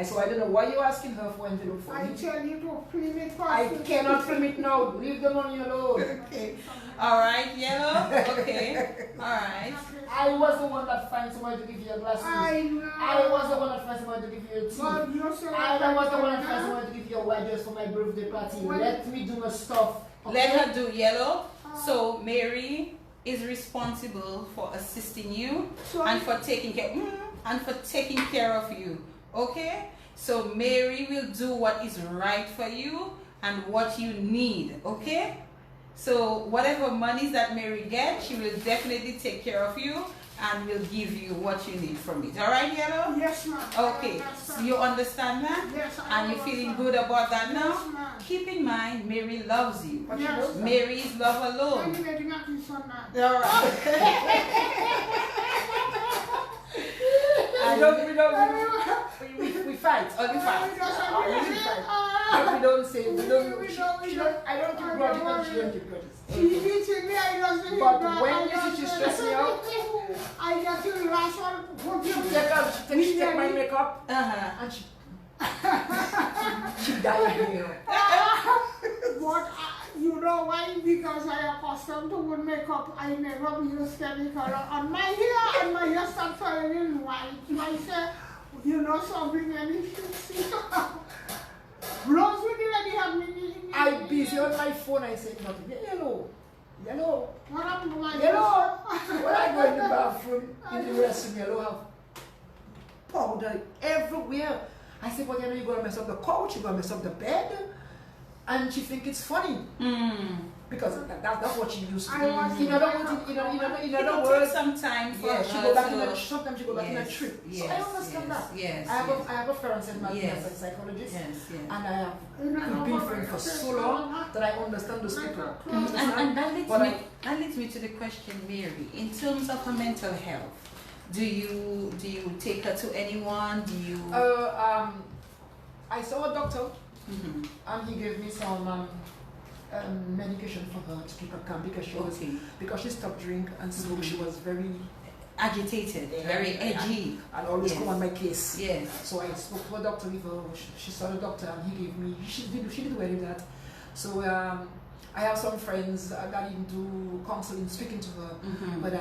So I don't know why you're asking her for envelope for me. I tell you to film it first. I cannot film it now. Leave the money alone. Okay. Alright, Yellow. Okay. Alright. I was the one that found somebody to give you a glass. I know. I was the one that found somebody to give you a tea. Well, you're so I was the one that found somebody to give you a white dress for my birthday party. Let me do my stuff. Okay? Let her do, Yellow. So Mary is responsible for assisting you and for taking care of you. Okay? So Mary will do what is right for you and what you need. Okay? So whatever monies that Mary gets, she will definitely take care of you and will give you what you need from it. Alright, Yellow? Yes, ma'am. Okay. So you understand that? Yes, and you're feeling good about that now? Yes, ma'am. Keep in mind, Mary loves you. Yes. Mary is love alone. Alright. We fight. We fight. We don't say, I don't keep grudges and she don't keep grudges. But when you see she stress me out, I just last one. she take my makeup and she died here. But you know why? Because I am accustomed to good makeup. I never use chemical on my hair, and my hair starts turning white. I say, you know something, and you should see. Blows with you and you have me. I'm busy on my phone. I say nothing. Yellow. What happened to my Yellow. When I go in the bathroom, in the restroom, Yellow have powder everywhere. I say, but you're gonna mess up the couch, you're gonna mess up the bed. And she think it's funny. because that's what she used to I do. was In other words, in other words, some time for yeah, she her go back to- sometimes she go back in a trip. Yes, So I understand that. Yes, I have a friend in my Yes. as a psychologist, yes, yes. and I have been friends for so long that I understand those people. You understand? And But that leads me to the question, Mary. In terms of her mental health, do you take her to anyone? Do you? I saw a doctor, Mhm. and he gave me some medication for her to keep her calm because she stopped drink and smoke. She was very Agitated, very edgy, and always Yes. come on my case. yes. So I spoke to a doctor with her. She saw the doctor and he gave me. She did well with that. So I have some friends that got into counseling, speaking to her, Mhm. but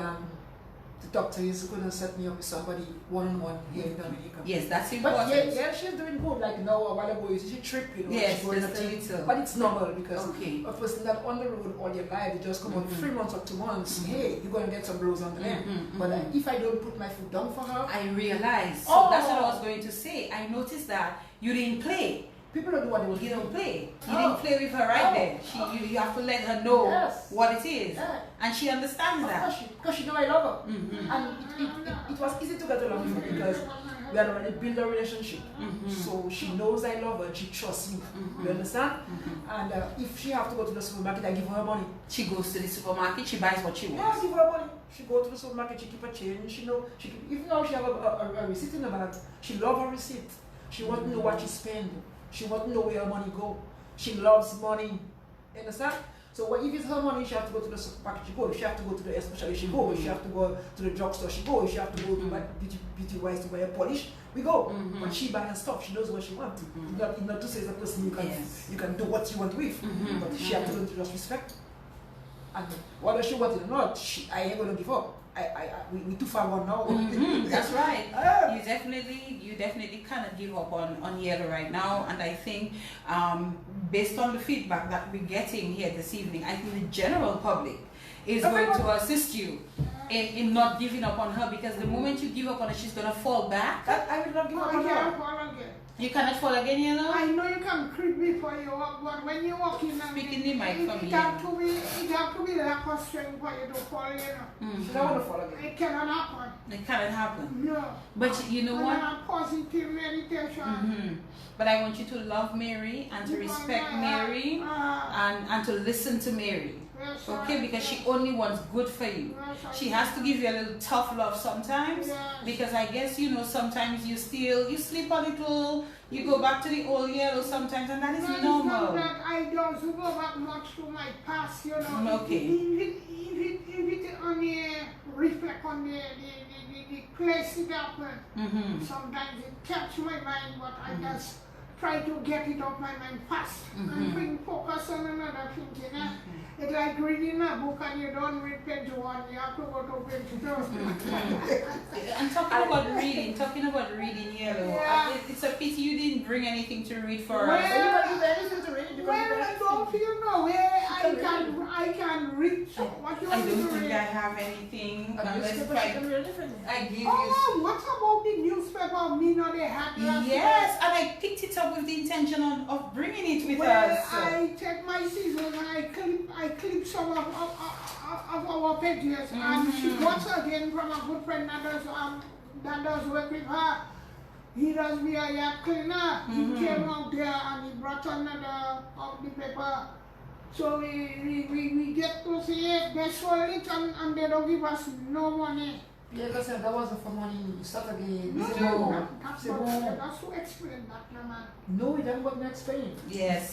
the doctor is going to set me up with somebody one-on-one here in Dominica. Yes, that's But important. yeah, she's doing good. Like now, a while ago, she tripped, Yes, she's going just a little. But it's normal because Okay. a person that on the road all your life, they just come out 3 months or 2 months. Hey, you're going to get some blows on the leg. But if I don't put my foot down for her, I realized. So Oh. that's what I was going to say. I noticed that you didn't play. people don't do what they want You to don't do. play. You No. didn't play with her right No. there. You have to let her know Yes. what it is, Yeah. and she understands Of that. course, because she know I love her. Mhm. And it was easy to get along with her because we had already built a relationship. Mhm. So she knows I love her and she trusts me. You understand? And if she have to go to the supermarket, I give her money. She goes to the supermarket. She buys what she Yeah, I wants. give her money. She go to the supermarket, she keep her change. She know, even though she have a receipt in the bag, she love her receipt. She want to know what she spend. She want to know where her money go. She loves money. You understand? So if it's her money, she have to go to the supermarket, she go. If she have to go to the specialist, she go. If she have to go to the drugstore, she go. If she have to go to beauty wise to buy a polish, we go. But she buy her stuff. She knows what she wants. Not to say as a person you can do what you want with, but she have to learn to just respect. And whether she wants it or not, I ain't gonna give up. We too far gone now. That's right. Ah. You definitely cannot give up on Yellow right now, and I think based on the feedback that we're getting here this evening, I think the general public is going to assist you in not giving up on her, because the moment you give up on her, she's gonna fall back. I will not give up on her. You cannot fall again, Yellow. I know you can creep before you walk, but when you walk in and Speak in the mic for me. it have to be lack of strength for you to fall, She don't want to fall again. It cannot happen. It cannot happen. No. But you know what? And positive meditation. But I want you to love Mary and to respect Mary and to listen to Mary. Yes, Okay, because she only wants good for you. She has to give you a little tough love sometimes, because I guess sometimes you sleep a little, you go back to the old Yellow sometimes, and that is normal. That I don't go back much to my past, Okay. If it only reflect on the place it happened, sometimes it catch my mind, but I just try to get it off my mind fast and bring focus on another thing. It's like reading a book and you don't read page 1, you have to go to page 2. And talking about reading, Yellow, it's a pity you didn't bring anything to read for us. Well, I don't feel no way I can reach what you I want don't to think read. I have anything unless if I give you. Oh, what about the newspaper? Me not they had last Yes, and I picked it up with the intention of bringing it with well, us. I take my scissors and I clip some of our pages, and she got again from a good friend that does work with her. He does be a yard cleaner. He came out there and he brought another of the paper. So we get to see it, they sold it and they don't give us no money. Yeah, because that wasn't for money. Start again. That's to explain that, no man. No, it doesn't want to explain. Yes.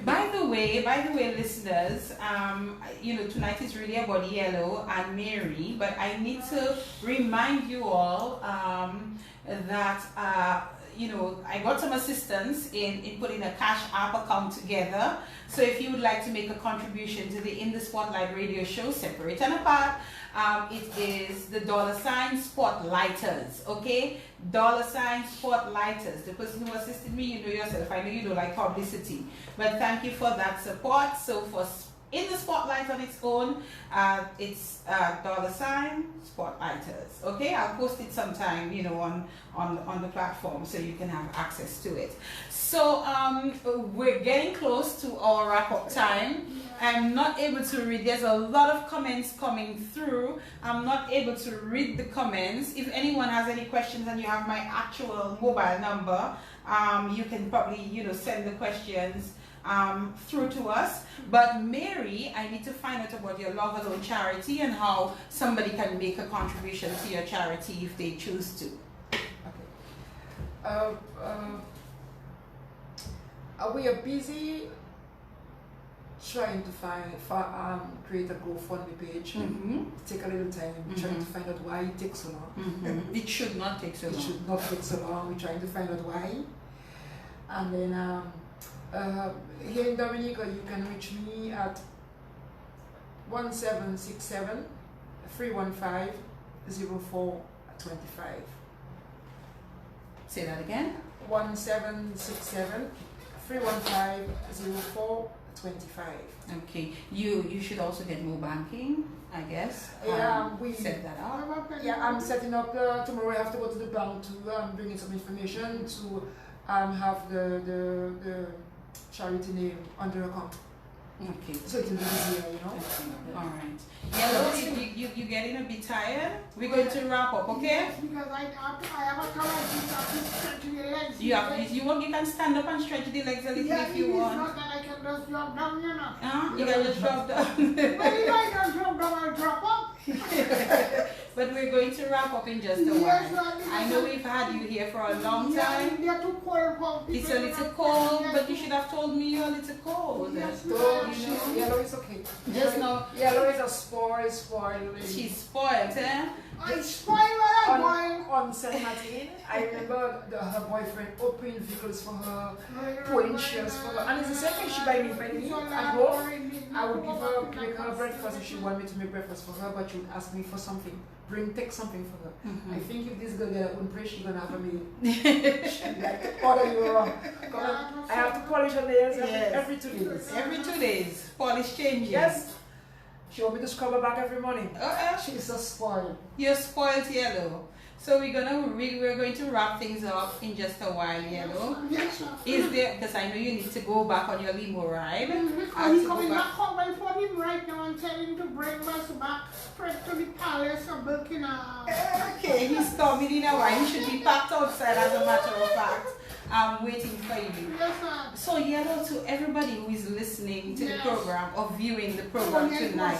By the way, listeners, tonight is really about Yellow and Mary, but I need to remind you all that I got some assistance in putting a Cash App account together. So if you would like to make a contribution to the In the Spotlight radio show, separate and apart, it is the $ Spotlighters, okay? $ Spotlighters. The person who assisted me, you know yourself. I know you don't like publicity, but thank you for that support. So for in the spotlight on its own, it's $ spotlighters. Okay, I'll post it sometime, you know, on the platform so you can have access to it. So we're getting close to our wrap-up time. I'm not able to read. There's a lot of comments coming through. I'm not able to read the comments. If anyone has any questions and you have my actual mobile number, you can probably, you know, send the questions through to us. But Mary, I need to find out about your Love Alone charity and how somebody can make a contribution to your charity if they choose to. Okay. We are busy trying to create a GoFundMe page. Take a little time trying to find out why it takes so long. It should not take so long. It should not take so long. We're trying to find out why. And then here in Dominica, you can reach me at 1767 315 0425. Say that again. 1767 315 0425. Okay. You should also get more banking, I guess. We set that up. Yeah, I'm setting up tomorrow. I have to go to the bank to bring in some information to have the charity name on the account. Okay. So it will be easier, you know. Okay. All right. Yeah, you getting a bit tired? We're going to wrap up, okay? Yes, because I have a stretch the legs. You can stand up and stretch the legs a little if you want. Not that I can just drop down, you know. You can just drop down. But if I don't drop down, I'll drop up. But we're going to wrap up in just a while. I know we've had you here for a long time. They're too cold for people. It's a little cold, but you should have told me you're a little cold. Yes, Yellow is okay. Just now. Yellow is a spoiled. She's spoiled, eh? I spoil her boy. On Saint Martin, I remember her boyfriend opening vehicles for her, pulling chairs for her, and it's the same thing she buy me at home. I would make her breakfast if she wanted me to make breakfast for her, but she would ask me for something. Take something for her. I think if this girl get her own place, she's gonna have a meal. She'll like order you wrong. I have to polish her nails every 2 days. Every 2 days, polish changes. Yes. She want me to scrub her back every morning. She's so spoiled. You're spoiled, Yellow. So we're going to wrap things up in just a while, Yellow. Yes, sir. Is there, because I know you need to go back on your limo ride. He's coming back home. I phone him right now and tell him to bring us back straight to the palace of Burkina. Okay, he's coming in a while. He should be packed outside, as a matter of fact. I'm waiting for you. Yes, sir. So, Yellow, to everybody who is listening to the program or viewing the program tonight,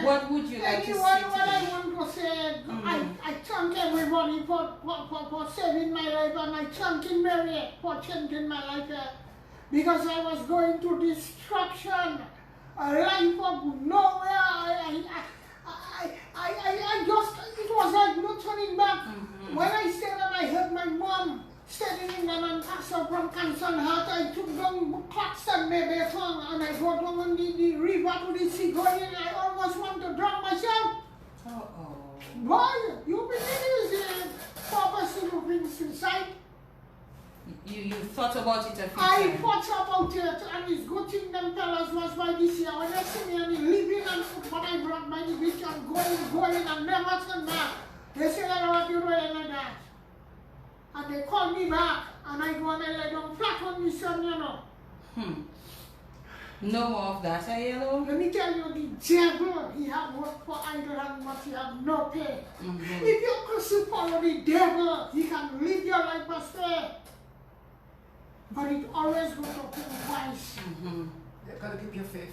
what would you like to say today? What I want to say, I thank everybody for saving my life, and I thank Mary for changing my life. Because I was going to destruction, a life of nowhere. I just, it was like no turning back. When I stayed and I heard my mom staying in and passed out from cancer heart, I took down Claxton, maybe a tongue, and I got down the river to the sea going, and I almost want to drown myself. Boy, you believe this purpose to bring suicide? You thought about it a few I times. thought about it, and it's good thing them fellas was by this year. When I see me and living and what I brought by the beach and going and never turn back. They say, I don't want you doing like that. And they call me back, and I go and I lay down flat on the sun, you know. No more of that, Yellow? Let me tell you, the devil, he have worked for idle and but he have no pay. If you could follow the devil, he can live your life astray. But it always goes to pay twice. You gotta keep your faith.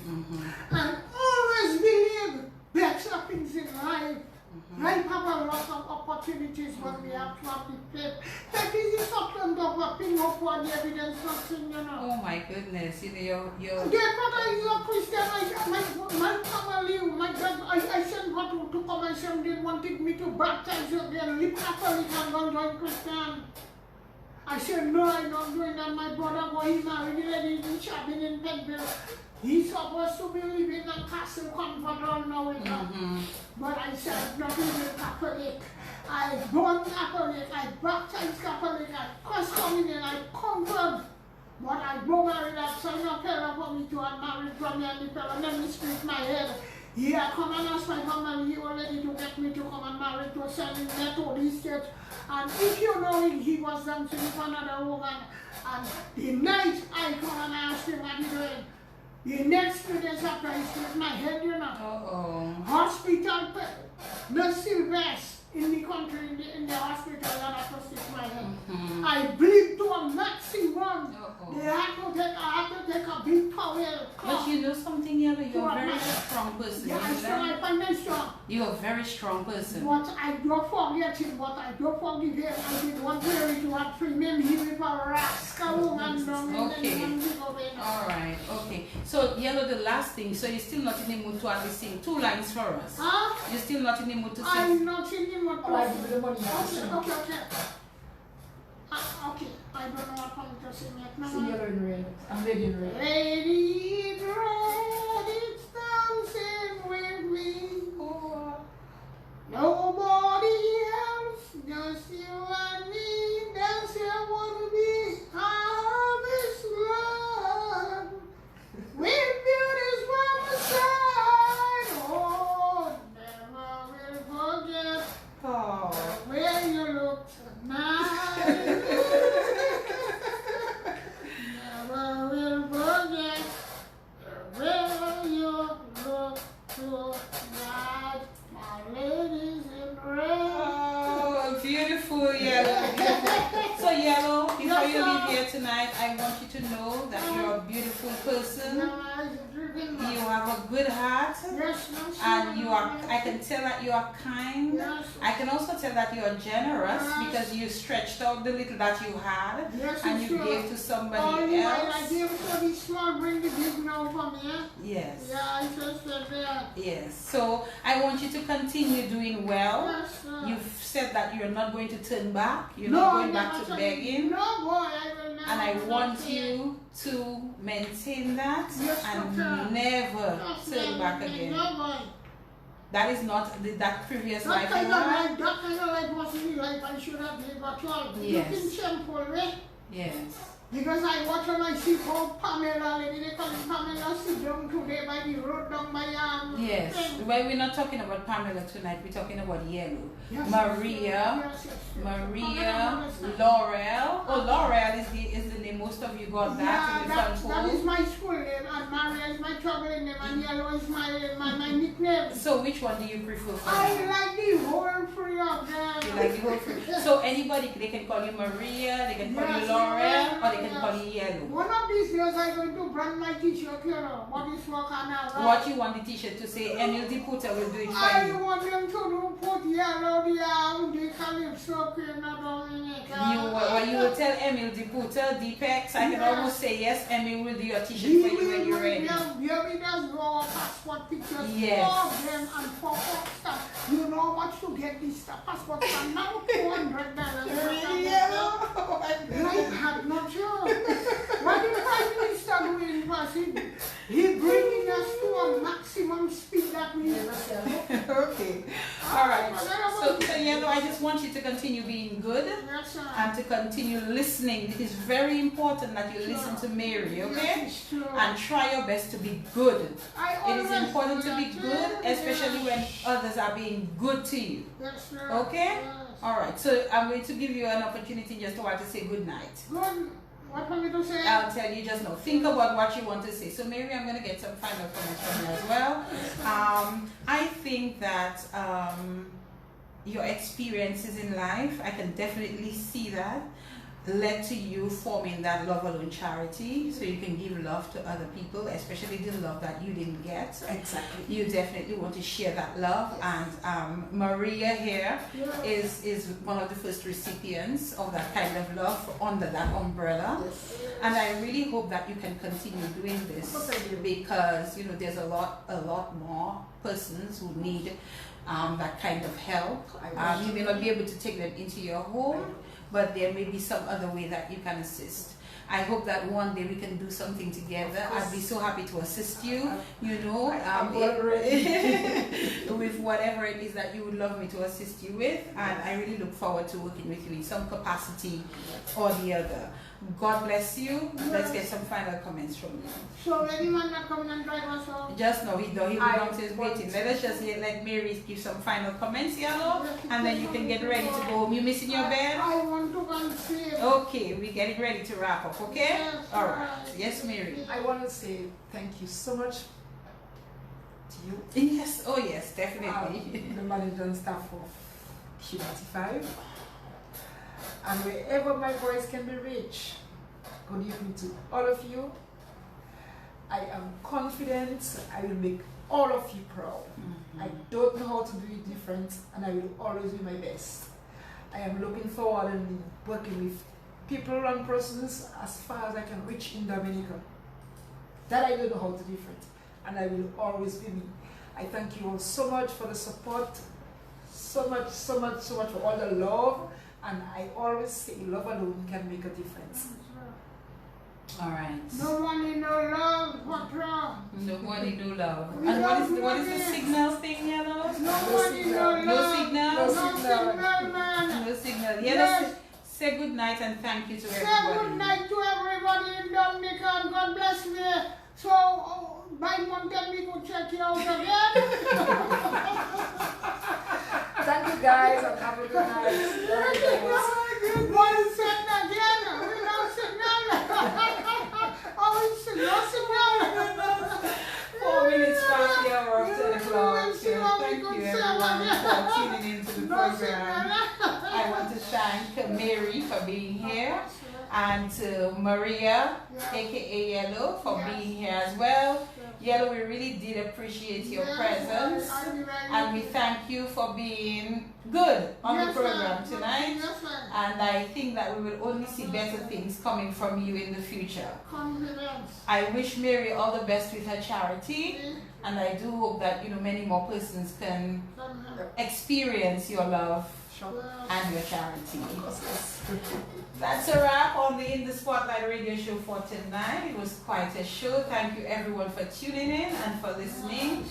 And always believe better things in life. Life have a lot of opportunities, but we have to have the faith. That is the substance of a thing of what the evidence nothing, you know. Oh my goodness, you're... Therefore, you're Christian, my family, my God, I sent her to come and some they wanted me to baptize you, they live Catholic and don't join Christian. I said, no, I'm not doing that. My brother boy, he married a lady in Chapin in Penville. He's supposed to be living in Castle Comfort all now with her. But I said, I'm not even Catholic. I born Catholic, I baptized Catholic, I cross communion, I conquered. But I go marry that son of fella for me to have married from me and the fella let me split my head. He I come and ask my family, he already to get me to come and marry to a son in Methodist Church. And if you know it, he was dancing with another woman. And the night I come and ask him what he doing, the next 2 days after I split my head, you know. Hospital, no Sylvester in the country, in the hospital, and I just stick my head. I bleed to a maximum. They had to take, I had to take a big towel. But you know something, Yellow? You're a very strong person. Yeah, I'm strong, I find strong. You're a very strong person. But I don't forget him, but I don't forgive him. I did one marriage to have premium him with a rascal woman down in the Alright, okay. So, Yellow, the last thing, so you're still not in the mood to at least sing 2 lines for us? Huh? You're still not in the mood to sing? I'm not in the mood to I give you the money. Okay. Okay, I don't know what I'm to sing yet. No, Sing Yellow in Red. I'm Lady in Red. Lady in red, it's dancing with me. Nobody else, just you and me. That's your wanna be. Harvest love with beauties by my side. Oh, never will forget the way you look tonight. Never will forget the way you look tonight. My ladies in red. Oh, beautiful, Yellow. So, Yellow, before you leave here tonight, I want you to know that you're a beautiful person. You have a good heart. And you are, I can tell that you are kind. I can also tell that you are generous because you stretched out the little that you had and you gave to somebody else. I gave to the small, bring the big now for me. Yes. Yeah, I just said that. Yes. So I want you to continue doing well. You've said that you're not going to turn back. You're not going back to begging. No, boy, I will never. And I want you to maintain that and never turn back again. No, boy. That is not that previous That life kind you of had. life, that kind of life wasn't the life I should have lived at all. Yes. Looking shameful, right? Yes. Because I watch and I see how Pamela, lady, they call him Pamela, sit down today by the road down by Yes. thing. Well, we're not talking about Pamela tonight. We're talking about Yellow. Yes, Maria. yes. Maria, Laurel. Oh, Laurel is the name. Most of you got that in the front that is hole. my school name, and Maria is my traveling name, and Yellow is my nickname. So which one do you prefer for I now? like the whole three of them. You like the whole three. So anybody, they can call you Maria, they can call you Yes, Laurel, or they can yes. call you Yellow. One of these days I'm going to brand my t-shirt, you know, what is for now. What you want the t-shirt to say? Emil the Putter will do it for I you. want them to put yellow the calypso queen down in it. You will tell Emil the Putter, the pecs. I can almost say yes, Emil will do your t-shirt for you when you're ready. Baby does raw passport pictures, Yes. 4 of them and 4 stuff. You know what to get this passport for now? $200. Really, Yellow? Life had no job. What the Prime Minister doing in he bringing us to a maximum speed that we never sell. Okay. All right. So, Yellow, I just want you to continue being good Yes, sir. and to continue listening. It is very important that you listen to Mary, okay? Yes, sure. And try your best to be good. It is always important do to be that, good, yes. especially when others are being good to you. Yes, sir. Okay? Yes. All right. So I'm going to give you an opportunity just a while to say good night. Good. What want me to say? I'll tell you just now. Think about what you want to say. So Mary, I'm going to get some final comments from you as well. I think that your experiences in life, I can definitely see that, led to you forming that Love Alone charity, so you can give love to other people, especially the love that you didn't get. Exactly. You definitely want to share that love, and Maria here is one of the first recipients of that kind of love under that umbrella. Yes. And I really hope that you can continue doing this, because there's a lot more persons who need that kind of help. You may not be able to take them into your home, but there may be some other way that you can assist. I hope that one day we can do something together. I'd be so happy to assist you, with whatever it is that you would love me to assist you with. And I really look forward to working with you in some capacity or the other. God bless you. Let's get some final comments from you. So anyone not coming and drive us home? Just know he belongs to his waiting. Let us just let Mary give some final comments, Yellow, and then you can get ready to go home. You missing your bed? I want to go and sleep. Okay, we're getting ready to wrap up, okay? Yes, All right. Yes, Mary. I want to say thank you so much to you, Yes, oh yes, definitely. the management staff of Q95, and wherever my voice can be reached. Good evening to all of you. I am confident I will make all of you proud. I don't know how to do it different, and I will always do my best. I am looking forward and working with people and persons as far as I can reach in Dominica. That I don't know how to do different, and I will always be me. I thank you all so much for the support, so much for all the love, and I always say love alone can make a difference. All right. No money, no love, what's wrong? No money, no love. We And love what is the money. signal thing, Yellow? No money, no love. No signal? No signal, man. No signal. Yes. Yellow, say good night and thank you to Say everybody. good night to everybody in Dominica, and God bless me. So, by Monday we go check you out again. Thank you guys, and have a good night. One second again, without signal. Oh, it's no signal. 4 minutes past the hour of 10 o'clock. Let's see So what we thank can you say everyone about for tuning into the No program. signal. I want to thank Mary for being here, and to Maria, aka Yellow, for being here as well. Yellow, we really did appreciate your presence, and we thank you for being good on the program tonight. Yes, sir. And I think that we will only see better things coming from you in the future. Confidence. I wish Mary all the best with her charity, and I do hope that many more persons can experience your love and your charity. That's a wrap on the In the Spotlight radio show for tonight. It was quite a show. Thank you everyone for tuning in and for listening.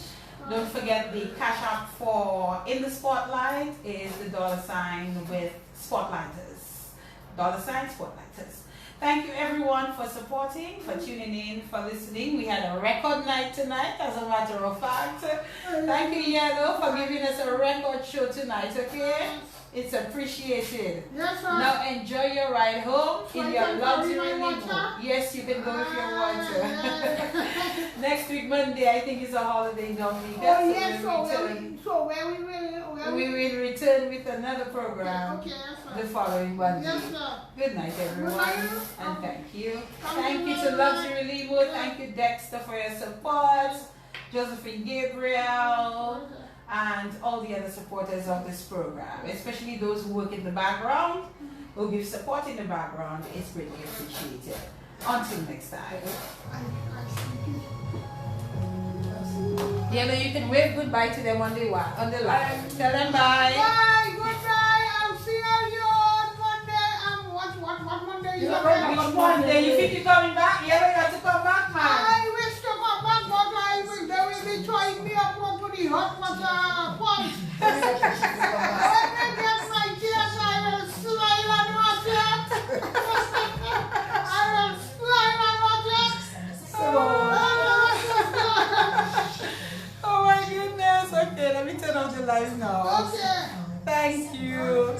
Don't forget the cash app for In the Spotlight is the $ with Spotlighters. $ Spotlighters. Thank you everyone for supporting, for tuning in, for listening. We had a record night tonight, as a matter of fact. Thank you, Yellow, for giving us a record show tonight, okay? It's appreciated. Yes, sir. Now enjoy your ride home in your can luxury carry my limo. water? Yes, you can go with your water. Yeah. Next week, Monday, I think is a holiday in Dominica. Oh, yes, we'll so return. where we will... We will return with another program Okay, yes, the sir. following Monday. Yes, sir. Good night, everyone. Good night. And thank you. Thank Thank you you to very Luxury much. Limo. Thank you, Dexter, for your support. Josephine Gabriel. And all the other supporters of this program, especially those who work in the background, who give support in the background. It's greatly appreciated. Until next time. Yellow, you can wave goodbye to them on the live. Tell them bye. Bye, goodbye. I'll see you on Monday. What Monday is it? Which Monday? You think you're coming back? Yellow, you have to come back, man. I wish to come back, but they will be trying me up to the hot water pond. When I get my chance, I will slide on water. I will slide on water. Oh my goodness. Okay, let me turn off the lights now. Okay. Thank you.